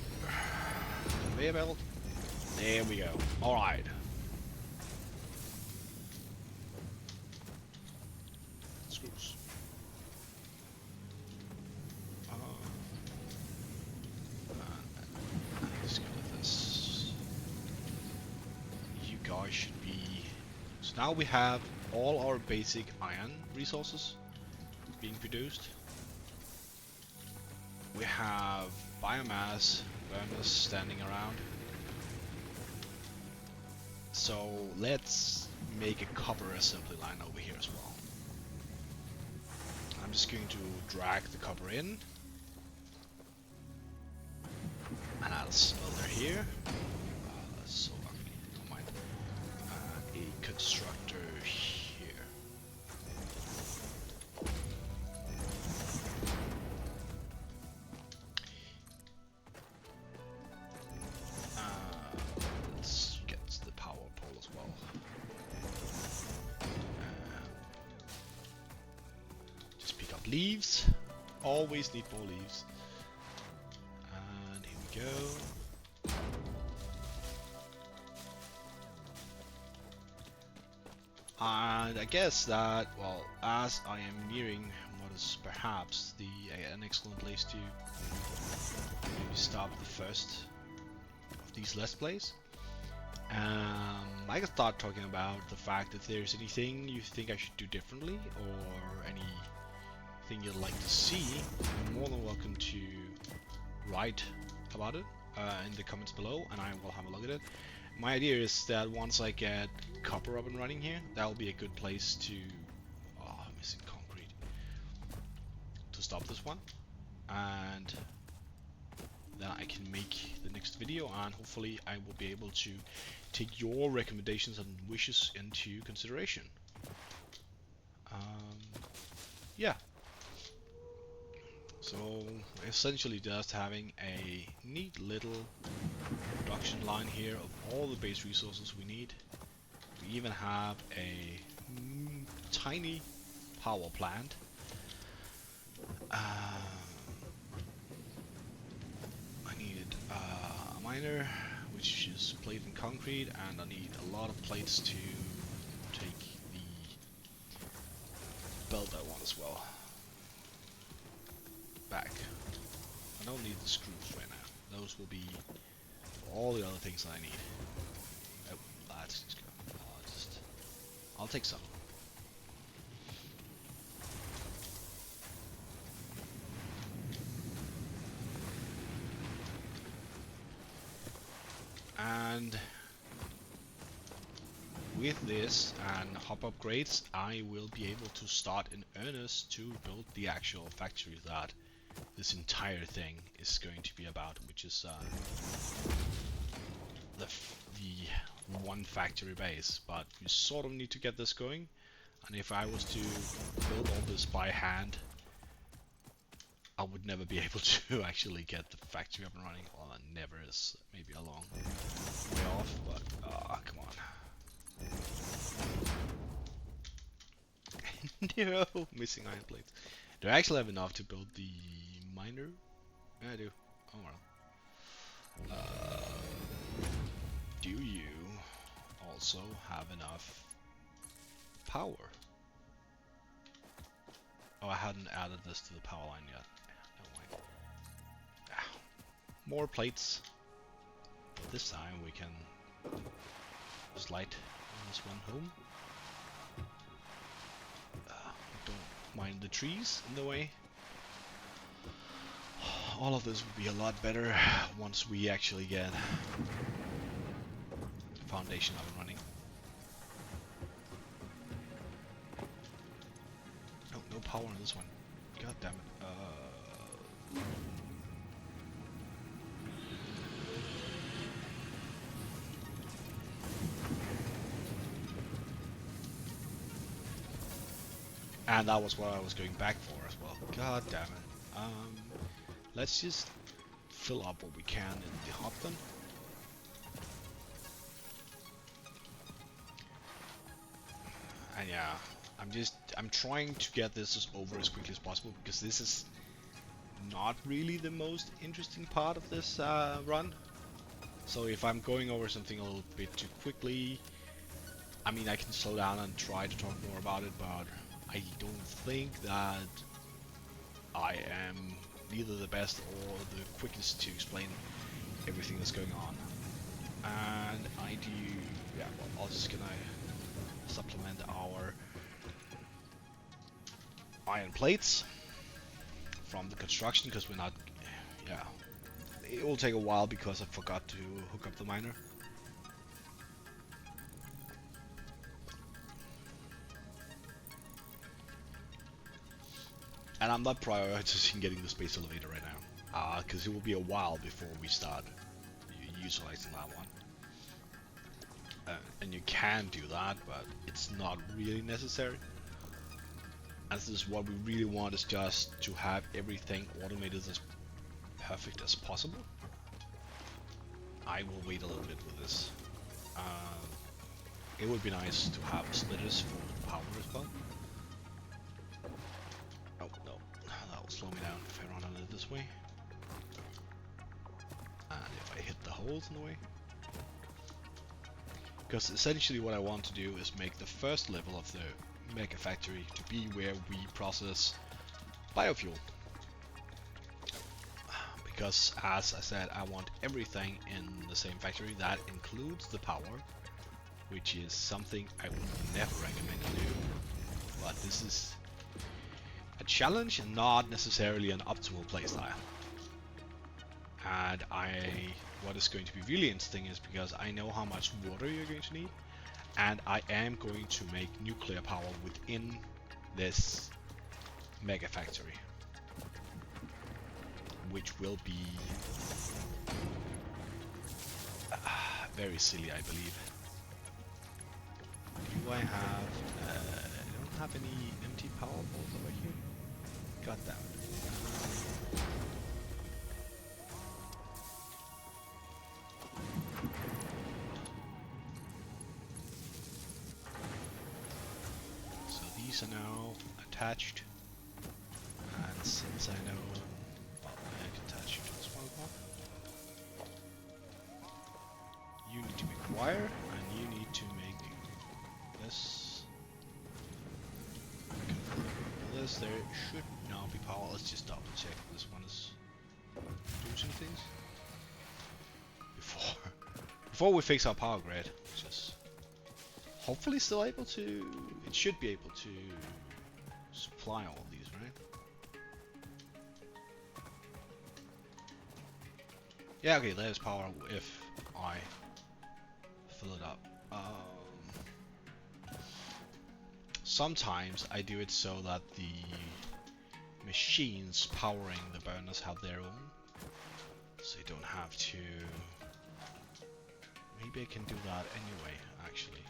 Conveyor belt. There we go. Alright. Screws. Let's go with this. You guys should be... So now we have all our basic iron resources being produced. We have biomass standing around. So let's make a copper assembly line over here as well. I'm just going to drag the copper in. And I'll smolder here. That's so ugly, don't mind. A constructor here. Let's get the power pole as well. Just pick up leaves. Always need more leaves. And here we go. And I guess that, well, as I am nearing what is perhaps an excellent place to maybe stop the first of these Let's Plays, I can start talking about the fact that there's anything you think I should do differently, or anything you'd like to see. You're more than welcome to write about it in the comments below, and I will have a look at it. My idea is that once I get copper up and running here, that'll be a good place to... Oh, I'm missing concrete. To stop this one. And then I can make the next video, and hopefully I will be able to take your recommendations and wishes into consideration. Yeah. So essentially just having a neat little production line here of all the base resources we need. We even have a tiny power plant. I needed a miner, which is plate and concrete, and I need a lot of plates to take the belt I want as well. Back. I don't need the screws right now. Those will be all the other things that I need. Oh, let's just go. I'll take some. And with this and hop upgrades, I will be able to start in earnest to build the actual factory that this entire thing is going to be about, which is the one factory base. But we sort of need to get this going, and if I was to build all this by hand, I would never be able to actually get the factory up and running. Well, that never is, maybe a long way off, but come on. No, missing iron plates. Do I actually have enough to build the miner? Yeah, I do. Oh well. Do you also have enough power? Oh, I hadn't added this to the power line yet. No way. More plates. This time we can slide this one home. Don't mind the trees in the way. All of this would be a lot better once we actually get the foundation up and running. Oh, no power on this one. God damn it. And that was what I was going back for as well. God damn it. Let's just fill up what we can in the hub then. And yeah, I'm trying to get this over as quickly as possible, because this is not really the most interesting part of this run. So if I'm going over something a little bit too quickly, I mean, I can slow down and try to talk more about it, but I don't think that I am neither the best or the quickest to explain everything that's going on. And I do, yeah, well, I'm just gonna supplement our iron plates from the construction, because we're not, yeah, it will take a while because I forgot to hook up the miner. And I'm not prioritizing getting the space elevator right now, because it will be a while before we start utilizing that one. And you can do that, but it's not really necessary. As this is what we really want, is just to have everything automated as perfect as possible. I will wait a little bit with this. It would be nice to have splitters for power as well. Oh no, that will slow me down if I run on it this way. And if I hit the holes in the way. Because essentially what I want to do is make the first level of the Mega Factory to be where we process biofuel. Because as I said, I want everything in the same factory. That includes the power, which is something I would never recommend to do. But this is a challenge and not necessarily an optimal playstyle. And what is going to be really interesting is because I know how much water you're going to need, and I am going to make nuclear power within this Mega Factory, which will be very silly, I believe. Do I have... I don't have any empty power balls over here. God damn it. So these are now attached. And since I know... well, I can attach you to this one as well. You need to make wire, and you need to make this. This there should now be power. Let's just double check this one is doing some things before we fix our power grid, which is hopefully still able to. It should be able to supply all of these, right? Yeah, okay, there's power if I fill it up. Sometimes I do it so that the machines powering the burners have their own, so you don't have to. Maybe I can do that anyway, actually.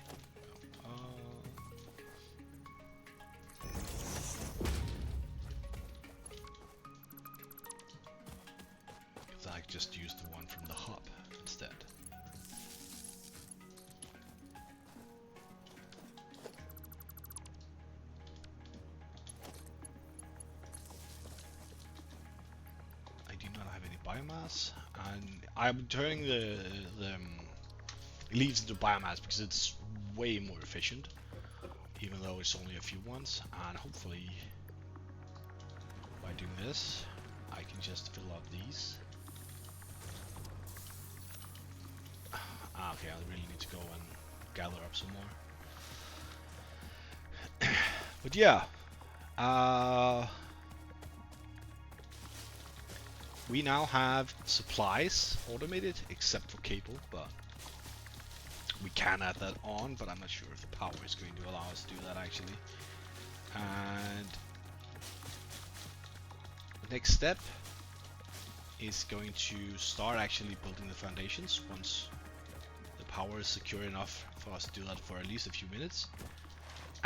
Because I just use the one from the hub instead. Biomass, and I'm turning the leaves into biomass because it's way more efficient, even though it's only a few ones. And hopefully by doing this I can just fill up these. Okay, I really need to go and gather up some more. But yeah, we now have supplies automated, except for cable, but we can add that on, but I'm not sure if the power is going to allow us to do that actually. And the next step is going to start actually building the foundations once the power is secure enough for us to do that for at least a few minutes.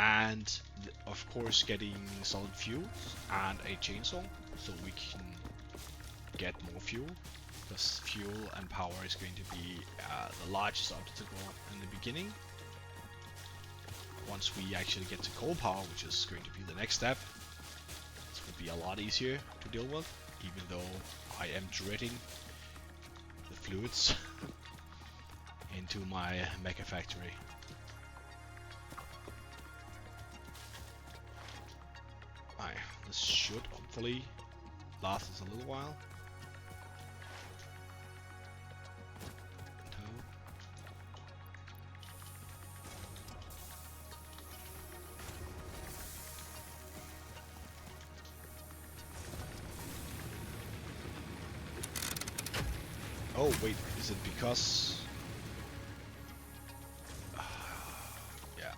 and of course getting solid fuel and a chainsaw so we can get more fuel, because fuel and power is going to be the largest obstacle in the beginning. Once we actually get to coal power, which is going to be the next step, this will be a lot easier to deal with, even though I am dreading the fluids into my mecha factory. Alright, this should hopefully last us a little while. Oh wait, is it because... yeah.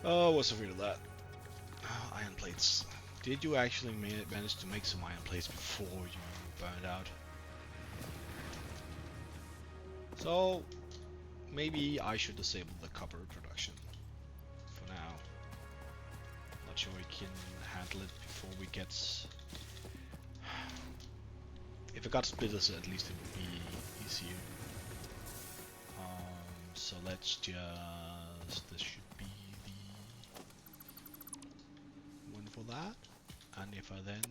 Oh, was afraid of that. Iron plates. Did you actually manage to make some iron plates before you burned out? So, maybe I should disable the copper production for now. Not sure we can handle it before we get... If it got splitters, at least it would be easier. So let's just... This should be the one for that. And if I then...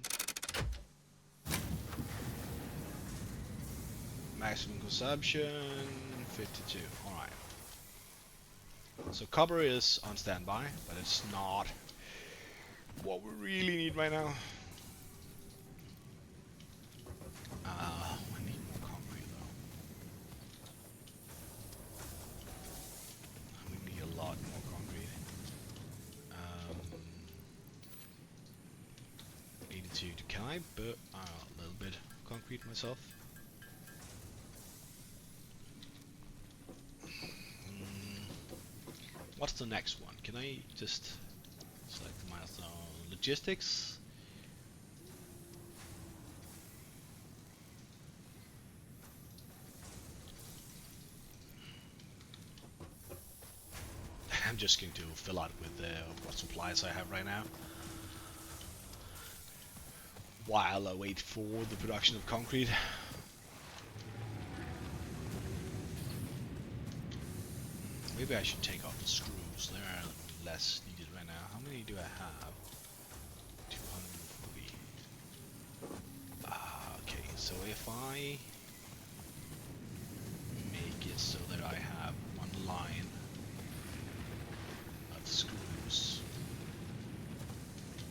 Maximum consumption, 52. Alright. So copper is on standby, but it's not what we really need right now. We need more concrete though. We need a lot more concrete. 82. Can I put a little bit of concrete myself? What's the next one? Can I just select the milestone? Logistics? I'm just going to fill out with what supplies I have right now, while I wait for the production of concrete. Maybe I should take off the screws, they are less needed right now. How many do I have? 240. Okay, so if I make it so that I have one line of screws,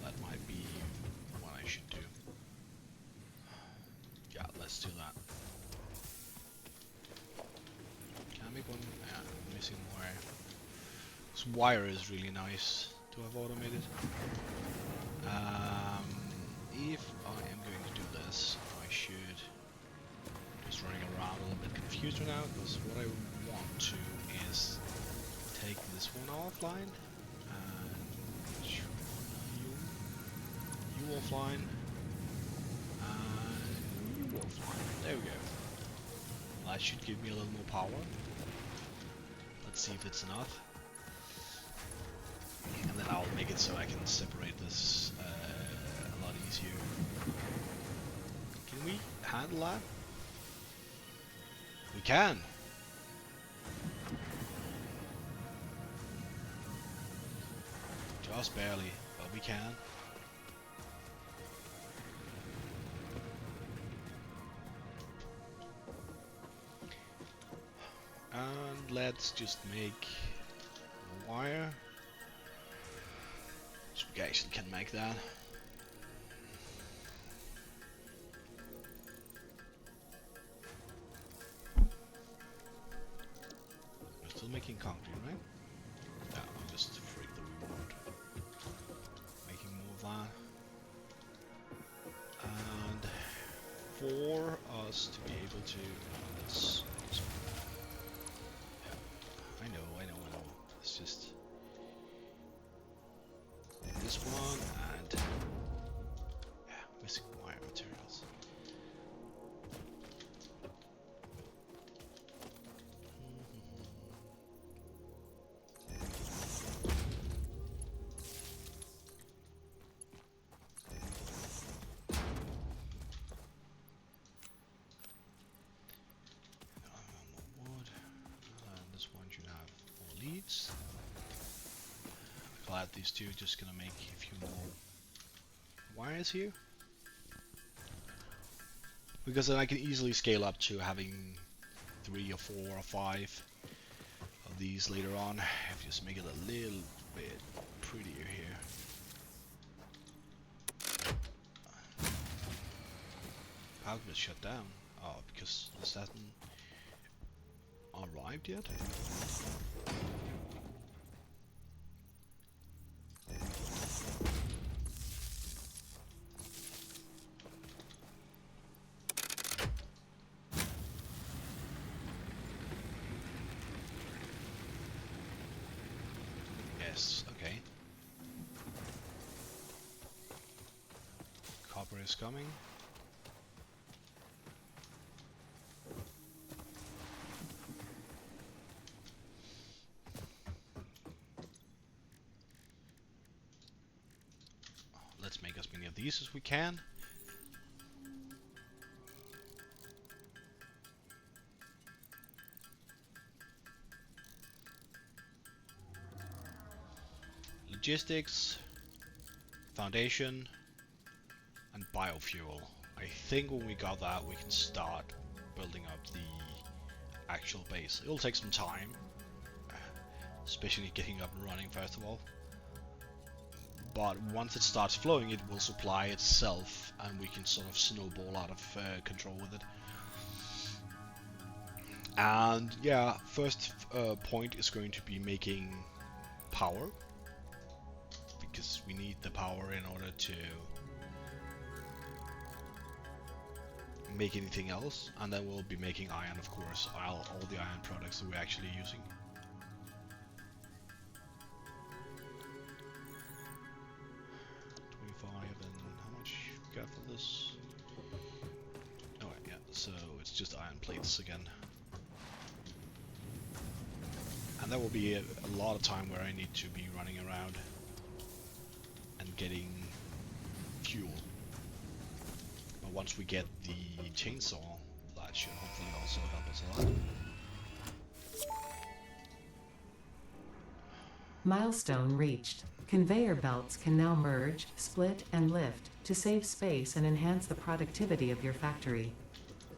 that might be what I should do. Yeah, let's do that. Can I make one? Yeah, I'm missing wire. This wire is really nice to have automated. If I am going to do this, I should... Just running around a little bit confused right now, because what I want to is take this one offline, and you offline, and you offline. There we go. That should give me a little more power. Let's see if it's enough. And then I'll make it so I can separate this a lot easier. Can we handle that? We can! Just barely, but we can. And let's just make a wire. So we actually can make that. We're still making concrete, right? Yeah, I'll just freak the reward. Making more of that. And for us to be able to... let's... yeah, I know. It's just... this one, and... yeah, missing wire materials. Glad these two just gonna make a few more wires here. Because then I can easily scale up to having 3 or 4 or 5 of these later on. If just make it a little bit prettier here. How can it shut down? Oh, because this hasn't arrived yet? Yes, okay. Copper is coming. Let's make as many of these as we can. Logistics, foundation, and biofuel. I think when we got that, we can start building up the actual base. It'll take some time, especially getting up and running first of all. But once it starts flowing, it will supply itself, and we can sort of snowball out of control with it. And yeah, first point is going to be making power, because we need the power in order to make anything else. And then we'll be making iron, of course, all the iron products that we're actually using. Got for this? Oh yeah, so it's just iron plates again. And there will be a lot of time where I need to be running around and getting fuel. But once we get the chainsaw, that should hopefully also help us a lot. Milestone reached. Conveyor belts can now merge, split, and lift to save space and enhance the productivity of your factory.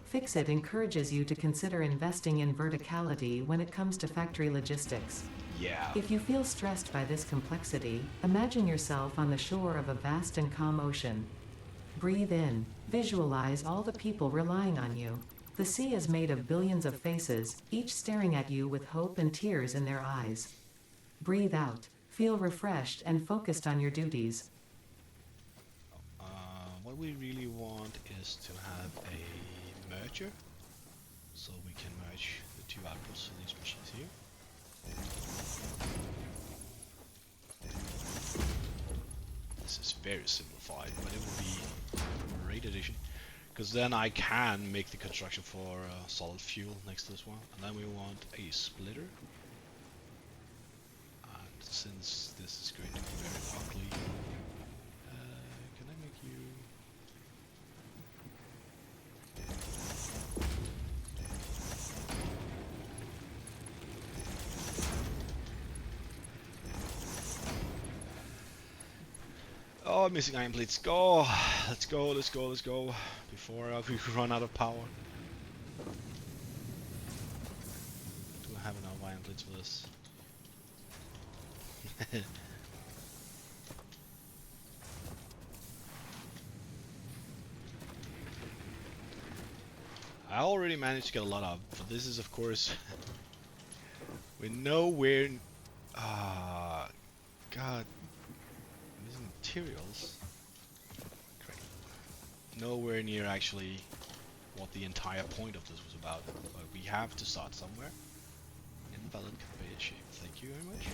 Fixit encourages you to consider investing in verticality when it comes to factory logistics. Yeah. If you feel stressed by this complexity, imagine yourself on the shore of a vast and calm ocean. Breathe in. Visualize all the people relying on you. The sea is made of billions of faces, each staring at you with hope and tears in their eyes. Breathe out. Feel refreshed and focused on your duties. What we really want is to have a merger, so we can merge the two outputs of these machines here. This is very simplified, but it will be a great addition, because then I can make the construction for solid fuel next to this one. And then we want a splitter. Since this is going to be very ugly, can I make you... Oh, I'm missing iron plates. Go! Let's go, let's go, let's go, before we run out of power. Do I have enough iron plates for this? I already managed to get a lot of, but this is of course we're nowhere. God, missing materials. Great. Nowhere near actually what the entire point of this was about. But we have to start somewhere. Invalid conveyor shape. Thank you very much.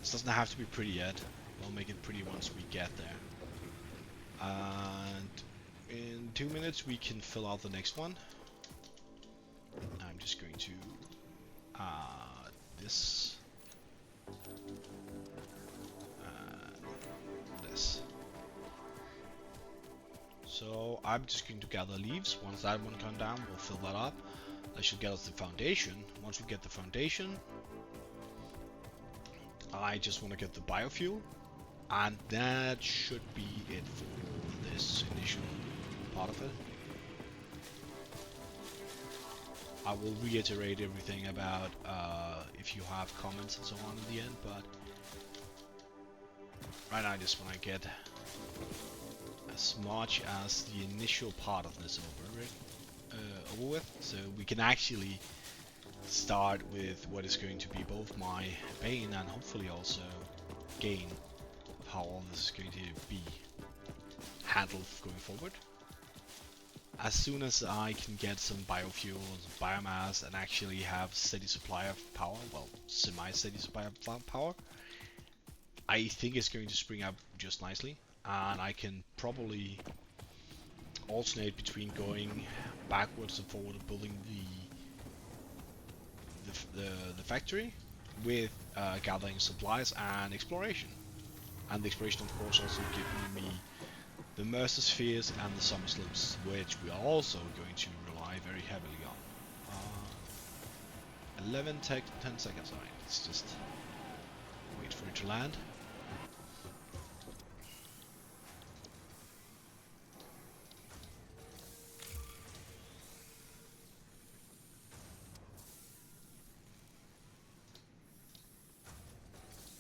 This doesn't have to be pretty yet. We'll make it pretty once we get there. And in 2 minutes we can fill out the next one. I'm just going to this this. So I'm just going to gather leaves. Once that one comes down, we'll fill that up. That should get us the foundation. Once we get the foundation, I just want to get the biofuel, and that should be it for this initial part of it. I will reiterate everything about if you have comments and so on in the end, but right now I just want to get as much as the initial part of this over with, so we can actually start with what is going to be both my bane and hopefully also gain of how all this is going to be handled going forward. As soon as I can get some biofuel and biomass and actually have steady supply of power, well, semi-steady supply of power, I think it's going to spring up just nicely, and I can probably alternate between going backwards and forward and building the factory with gathering supplies and exploration. And the exploration, of course, also giving me the Mercer Spheres and the Summer Slips, which we are also going to rely very heavily on. 11 10 seconds. Alright, let's just wait for it to land.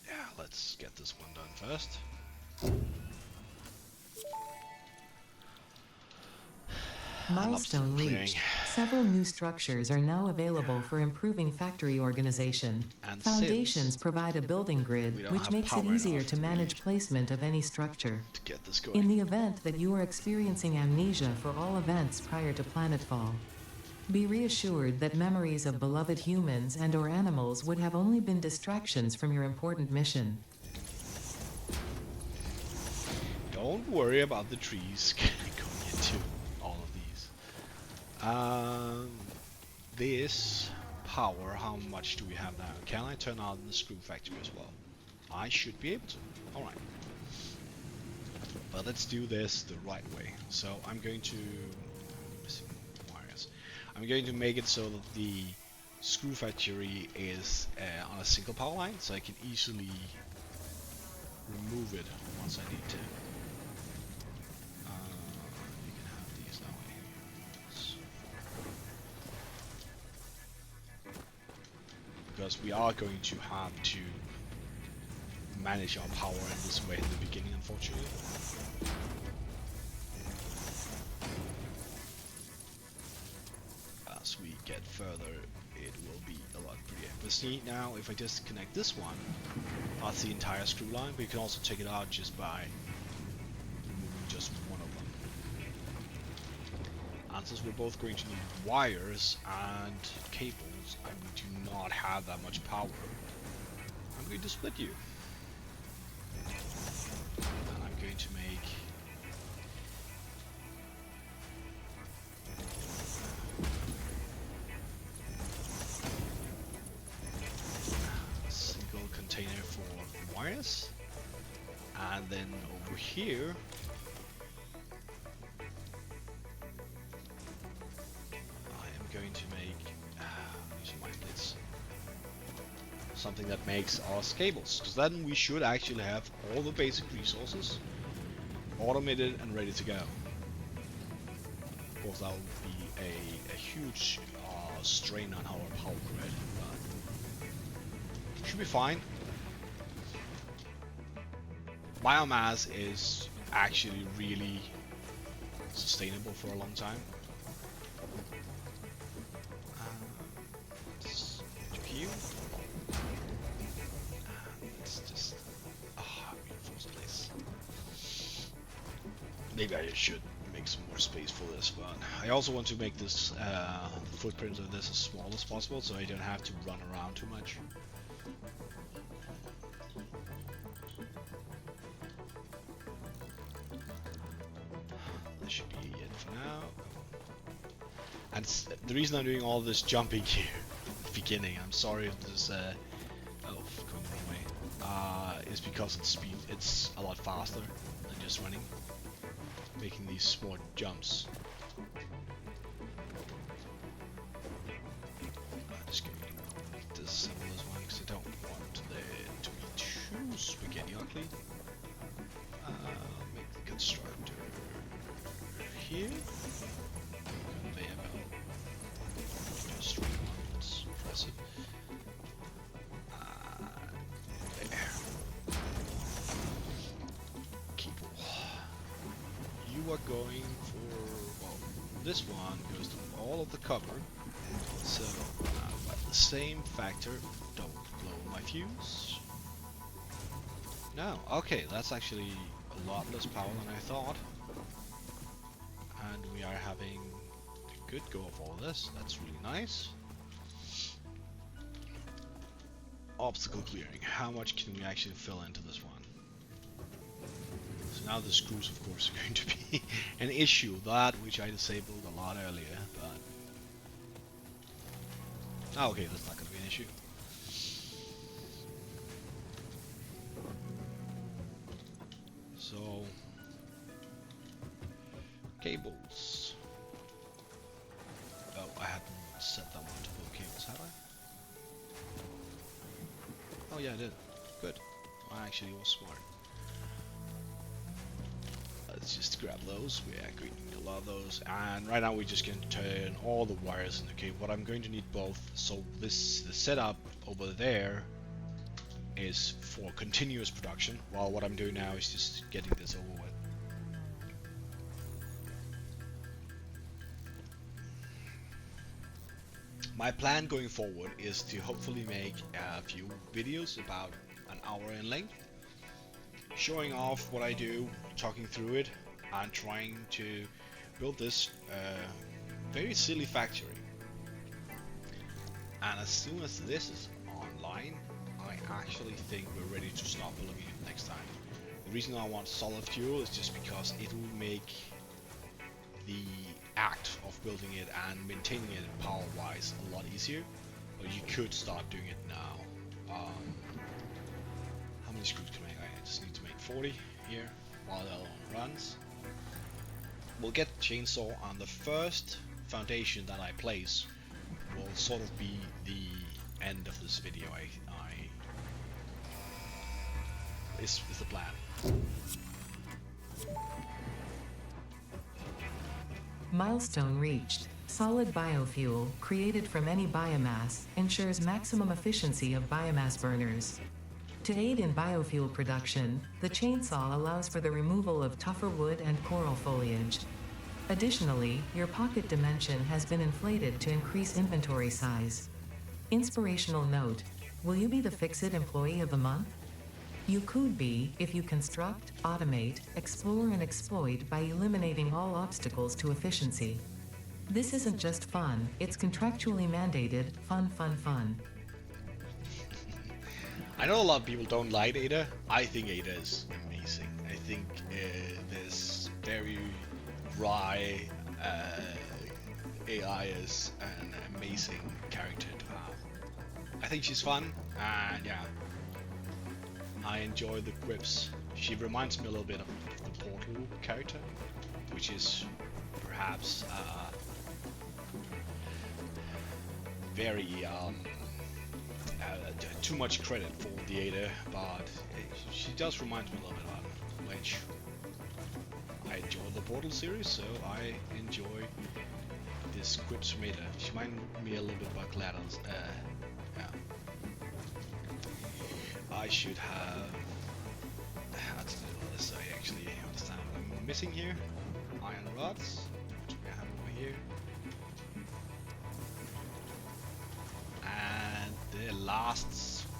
Yeah, let's get this one done first. Milestone reached. Several new structures are now available for improving factory organization. And Foundations provide a building grid, which makes it easier to manage placement of any structure. to get this going. In the event that you are experiencing amnesia for all events prior to planetfall, be reassured that memories of beloved humans and/or animals would have only been distractions from your important mission. Don't worry about the trees going into all of these. This power, how much do we have now? Can I turn on the screw factory as well? I should be able to. Alright. But let's do this the right way. So I'm going to... I'm going to make it so that the screw factory is on a single power line, so I can easily remove it once I need to. You can have these that way. Because we are going to have to manage our power in this way in the beginning, unfortunately. As we get further, it will be a lot prettier. But see, now if I just connect this one, that's the entire screw line, but you can also take it out just by removing just one of them. And since we're both going to need wires and cables, and we do not have that much power, I'm going to split you. And I'm going to make a single container for wires, and then over here going to make these are my blades. Something that makes us cables, because then we should actually have all the basic resources automated and ready to go. Of course, that would be a huge strain on our power grid, but should be fine. Biomass is actually really sustainable for a long time. Maybe I should make some more space for this, but I also want to make this footprint of this as small as possible, so I don't have to run around too much. This should be it for now. And the reason I'm doing all this jumping here at the beginning, I'm sorry if there's going the wrong way, is because it's a lot faster than just running. Making these small jumps. get ugly. Make the constructor here. Conveyor belt. Just right on. Let's press it. There. Cable. You are going for, well, this one goes to all of the cover. So, by the same factor, don't blow my fuse. No, okay, that's actually a lot less power than I thought. And we are having a good go of all this. That's really nice. Obstacle clearing. How much can we actually fill into this one? So now the screws, of course, are going to be an issue. That which I disabled a lot earlier, but... Oh, okay, that's not going to be an issue. So... Cables. Oh, I hadn't set them on to both cables, had I? Oh yeah, I did. Good. I actually was smart. Let's just grab those. We are going to need a lot of those. And right now we're just going to turn all the wires in. Okay, what I'm going to need both. So the setup over there is for continuous production, while what I'm doing now is just getting this over with. My plan going forward is to hopefully make a few videos about an hour in length, showing off what I do, talking through it, and trying to build this very silly factory. And as soon as this is online, I actually think we're ready to start building it next time. The reason I want solid fuel is just because it will make the act of building it and maintaining it power-wise a lot easier. But you could start doing it now. How many screws can I make? I just need to make 40 here while the other one runs. We'll get the chainsaw, and the first foundation that I place will sort of be the end of this video. Is the plan. Milestone reached. Solid biofuel, created from any biomass, ensures maximum efficiency of biomass burners. To aid in biofuel production, the chainsaw allows for the removal of tougher wood and coral foliage. Additionally, your pocket dimension has been inflated to increase inventory size. Inspirational note: will you be the Fix-It Employee of the Month? You could be if you construct, automate, explore and exploit by eliminating all obstacles to efficiency. This isn't just fun, it's contractually mandated fun, fun, fun. I know a lot of people don't like Ada. I think Ada is amazing. I think this very wry AI is an amazing character to have. I think she's fun, and yeah, I enjoy the quips. She reminds me a little bit of the Portal character, which is perhaps very too much credit for the Ada, but she does remind me a little bit of him, which I enjoy the Portal series, so I enjoy this quips from Ada. She reminds me a little bit about GLaDOS. Yeah. I should have had to do this. I actually understand what I'm missing here. Iron rods, which we have over here. And the last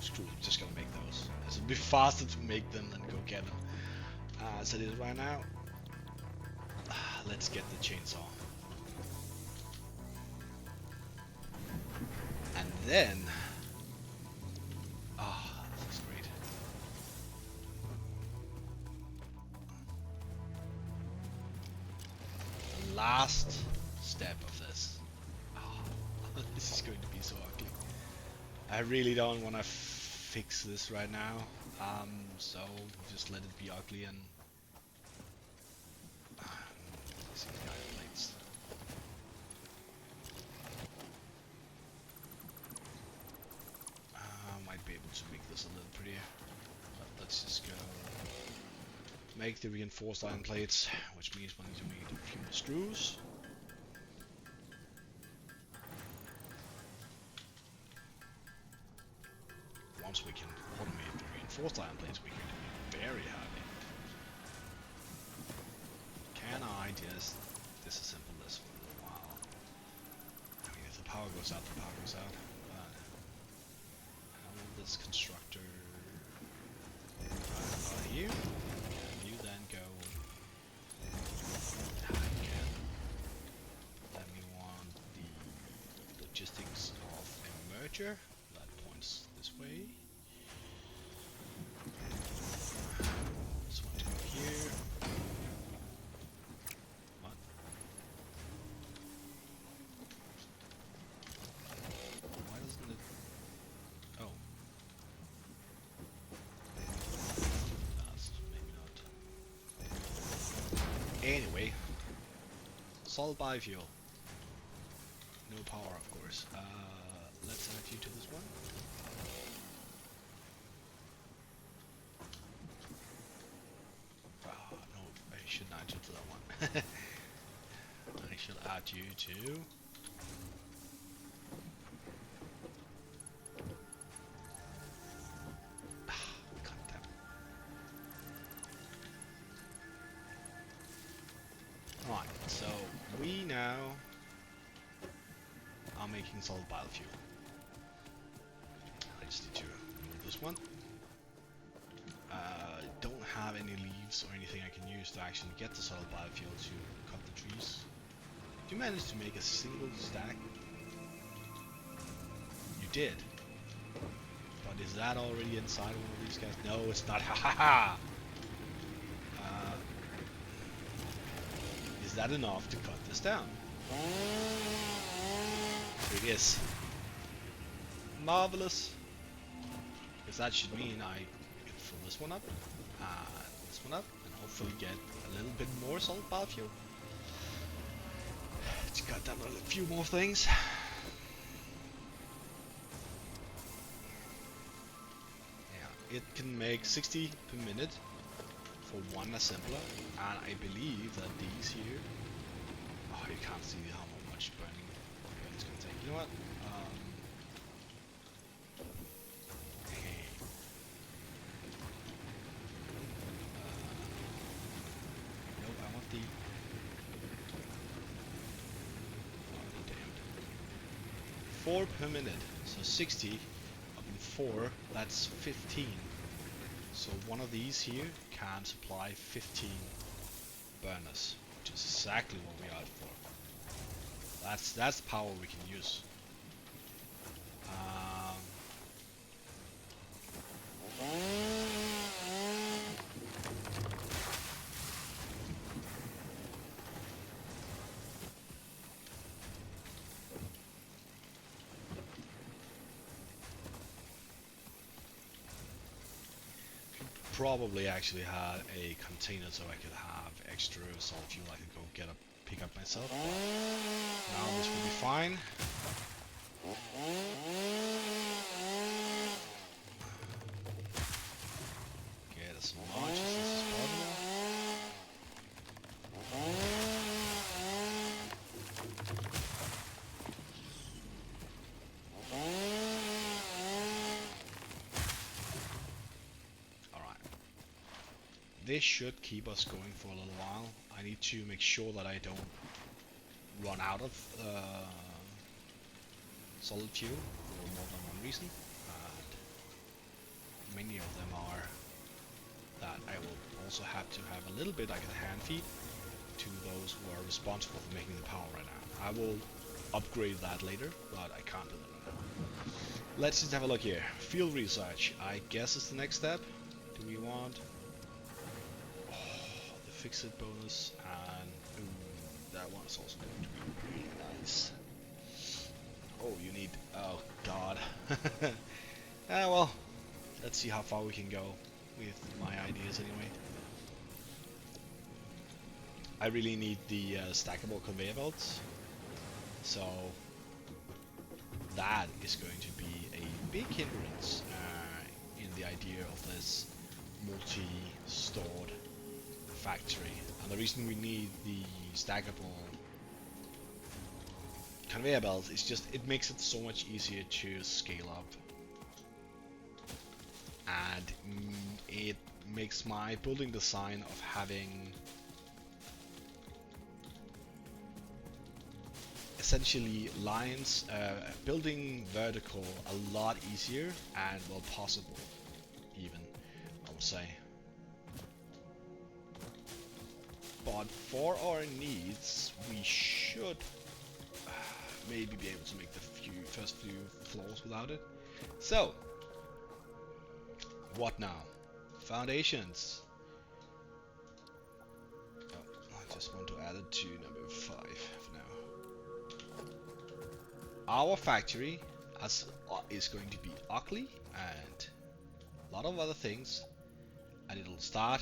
screw, I'm just gonna make those. It'll be faster to make them than go get them. As it is right now, let's get the chainsaw. And then, this is great. The last step of this. This is going to be so ugly. I really don't want to fix this right now, so just let it be ugly and these guide plates. Might be able to make this a little prettier, but let's just go make the reinforced iron plates, which means we need to make a few more screws. Once we can automate the reinforced iron plates, we can be very happy. Can I just disassemble this for a little while? I mean, if the power goes out, the power goes out. But I want this constructor right about here. You then go. Again. Then we want the logistics of a merger that points this way. This one to go here. What? Why doesn't it? Oh. That's maybe not. Anyway, solid biofuel. No power, of course. Let's add you to this one. No, I shouldn't add you to that one. I should add you to. God damn. Right, so we now are making solid biofuel. I just need to remove this one. Don't have any leaves or anything I can use to actually get the solid biofuel to cut the trees. Did you manage to make a single stack? You did. But is that already inside one of these guys? No, it's not. Ha ha ha! Is that enough to cut this down? It is. Marvelous. Because that should mean I can fill this one up, this one up, and hopefully get a little bit more solid biofuel. Let's cut down a few more things. Yeah, it can make 60 per minute for one assembler, and I believe that these here. Oh, you can't see how much burning it's gonna take. You know what? Nope, I want the. Oh, damned. 4 per minute, so 60 up in 4, that's 15. So one of these here can supply 15 burners, which is exactly what we are for. That's the power we can use. Probably actually had a container so I could have extra salt fuel I could go pick up myself. Now this will be fine. Get as much as this is possible. This should keep us going for a little while. I need to make sure that I don't run out of solid fuel for more than one reason. And many of them are that I will also have to have a little bit I can hand feed to those who are responsible for making the power right now. I will upgrade that later, but I can't do that right now. Let's just have a look here. Field research, I guess is the next step. Do we want fix it bonus, and that one is also going to be really nice. Oh, you need. Oh god. Well, let's see how far we can go with my ideas anyway. I really need the stackable conveyor belts, so that is going to be a big hindrance in the idea of this multi-stored factory. And the reason we need the stackable conveyor belts is just it makes it so much easier to scale up. And it makes my building design of having essentially lines, building vertical a lot easier and well possible even, I would say. But for our needs, we should maybe be able to make the first few floors without it. So, what now? Foundations. Oh, I just want to add it to number 5 for now. Our factory is going to be ugly and a lot of other things, and it'll start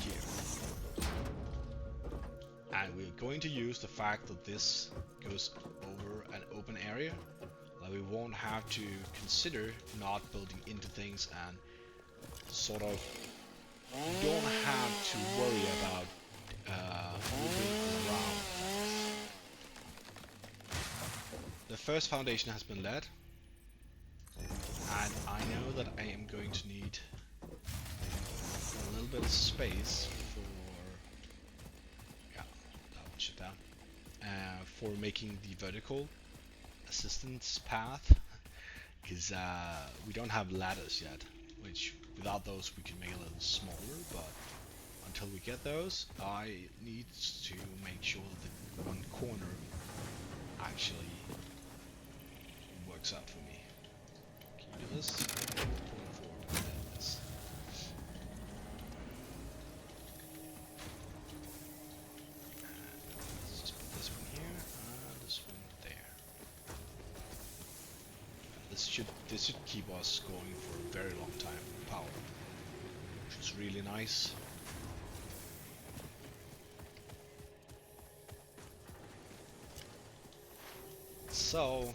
here. And we're going to use the fact that this goes over an open area, that we won't have to consider not building into things, and sort of don't have to worry about moving around. The first foundation has been laid, and I know that I am going to need a little bit of space for, yeah, that one shut down, for making the vertical assistance path, because we don't have ladders yet, which without those we can make it a little smaller, but until we get those, I need to make sure that the one corner actually works out for me. Can you do this? Going forward with this. Let's just put this one here and this one there. This should keep us going for a very long time. Power, which is really nice. So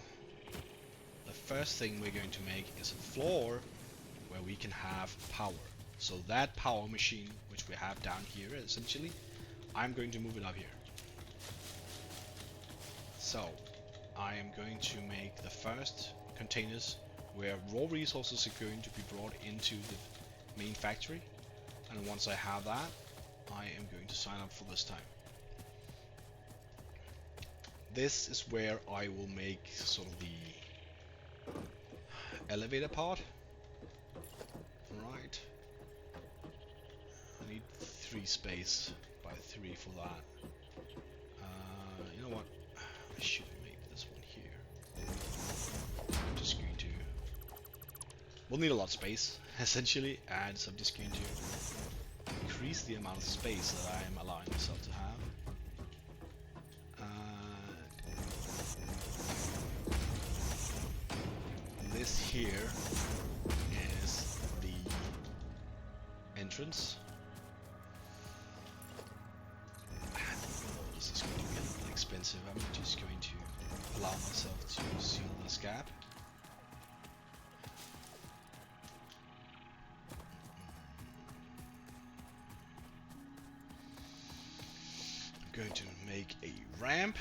the first thing we're going to make is a floor where we can have power. So that power machine, which we have down here essentially, I'm going to move it up here. So I am going to make the first containers where raw resources are going to be brought into the main factory, and once I have that, I am going to sign up for this time. This is where I will make sort of the elevator part. Right. I need 3 space by 3 for that. You know what? I should make this one here. I'm just going to... We'll need a lot of space, essentially, and so I'm just going to increase the amount of space that I am allowing myself to have. This here is the entrance. This is going to be a little expensive. I'm just going to allow myself to seal this gap. I'm going to make a ramp.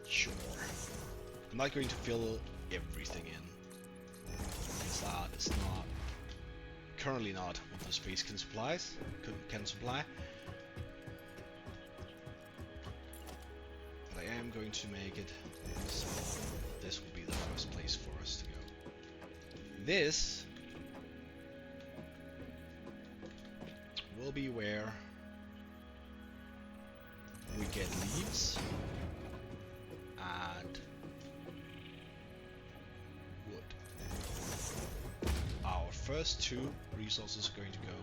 Sure. I'm not going to fill everything in, because that is not currently not what the space can supply. But I am going to make it so this will be the first place for us to go. This will be where we get leaves and wood. Our first 2 resources are going to go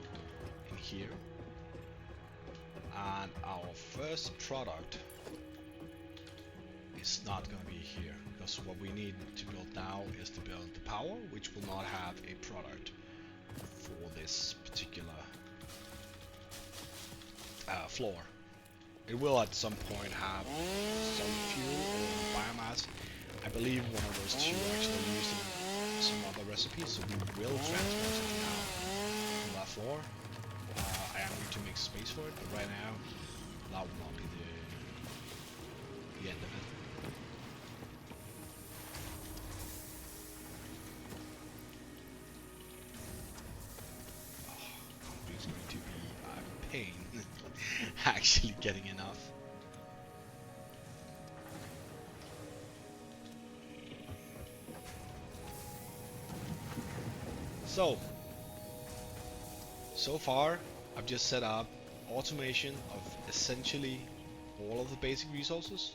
in here, And our first product is not going to be here, because what we need to build now is to build the power, which will not have a product for this particular floor. It will at some point have some fuel or biomass. I believe one of those two actually used in some other recipes, so we will transfer it now from that floor. I am going to make space for it, but right now that will not be the end of it. Concrete is going to be a pain actually getting enough. So far I've just set up automation of essentially all of the basic resources,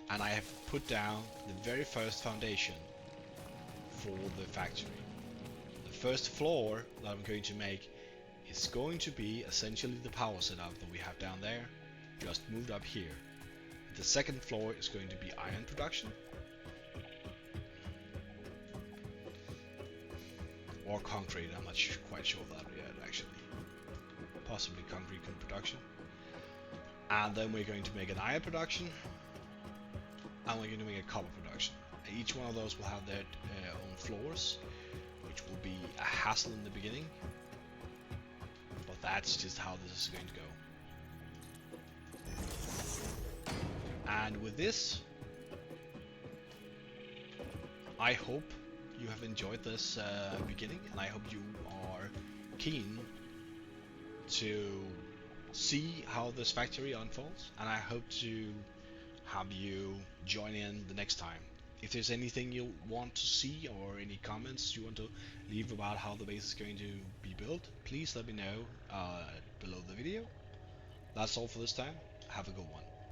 and I have put down the very first foundation for the factory. The first floor that I'm going to make is going to be essentially the power setup that we have down there, just moved up here. The second floor is going to be iron production, or concrete. I'm not quite sure of that yet, actually. Possibly concrete production. And then we're going to make an iron production, and we're going to make a copper production. And each one of those will have their own floors, which will be a hassle in the beginning, but that's just how this is going to go. And with this, I hope you have enjoyed this beginning, and I hope you are keen to see how this factory unfolds, and I hope to have you join in the next time. If there's anything you want to see or any comments you want to leave about how the base is going to be built, please let me know below the video. That's all for this time. Have a good one.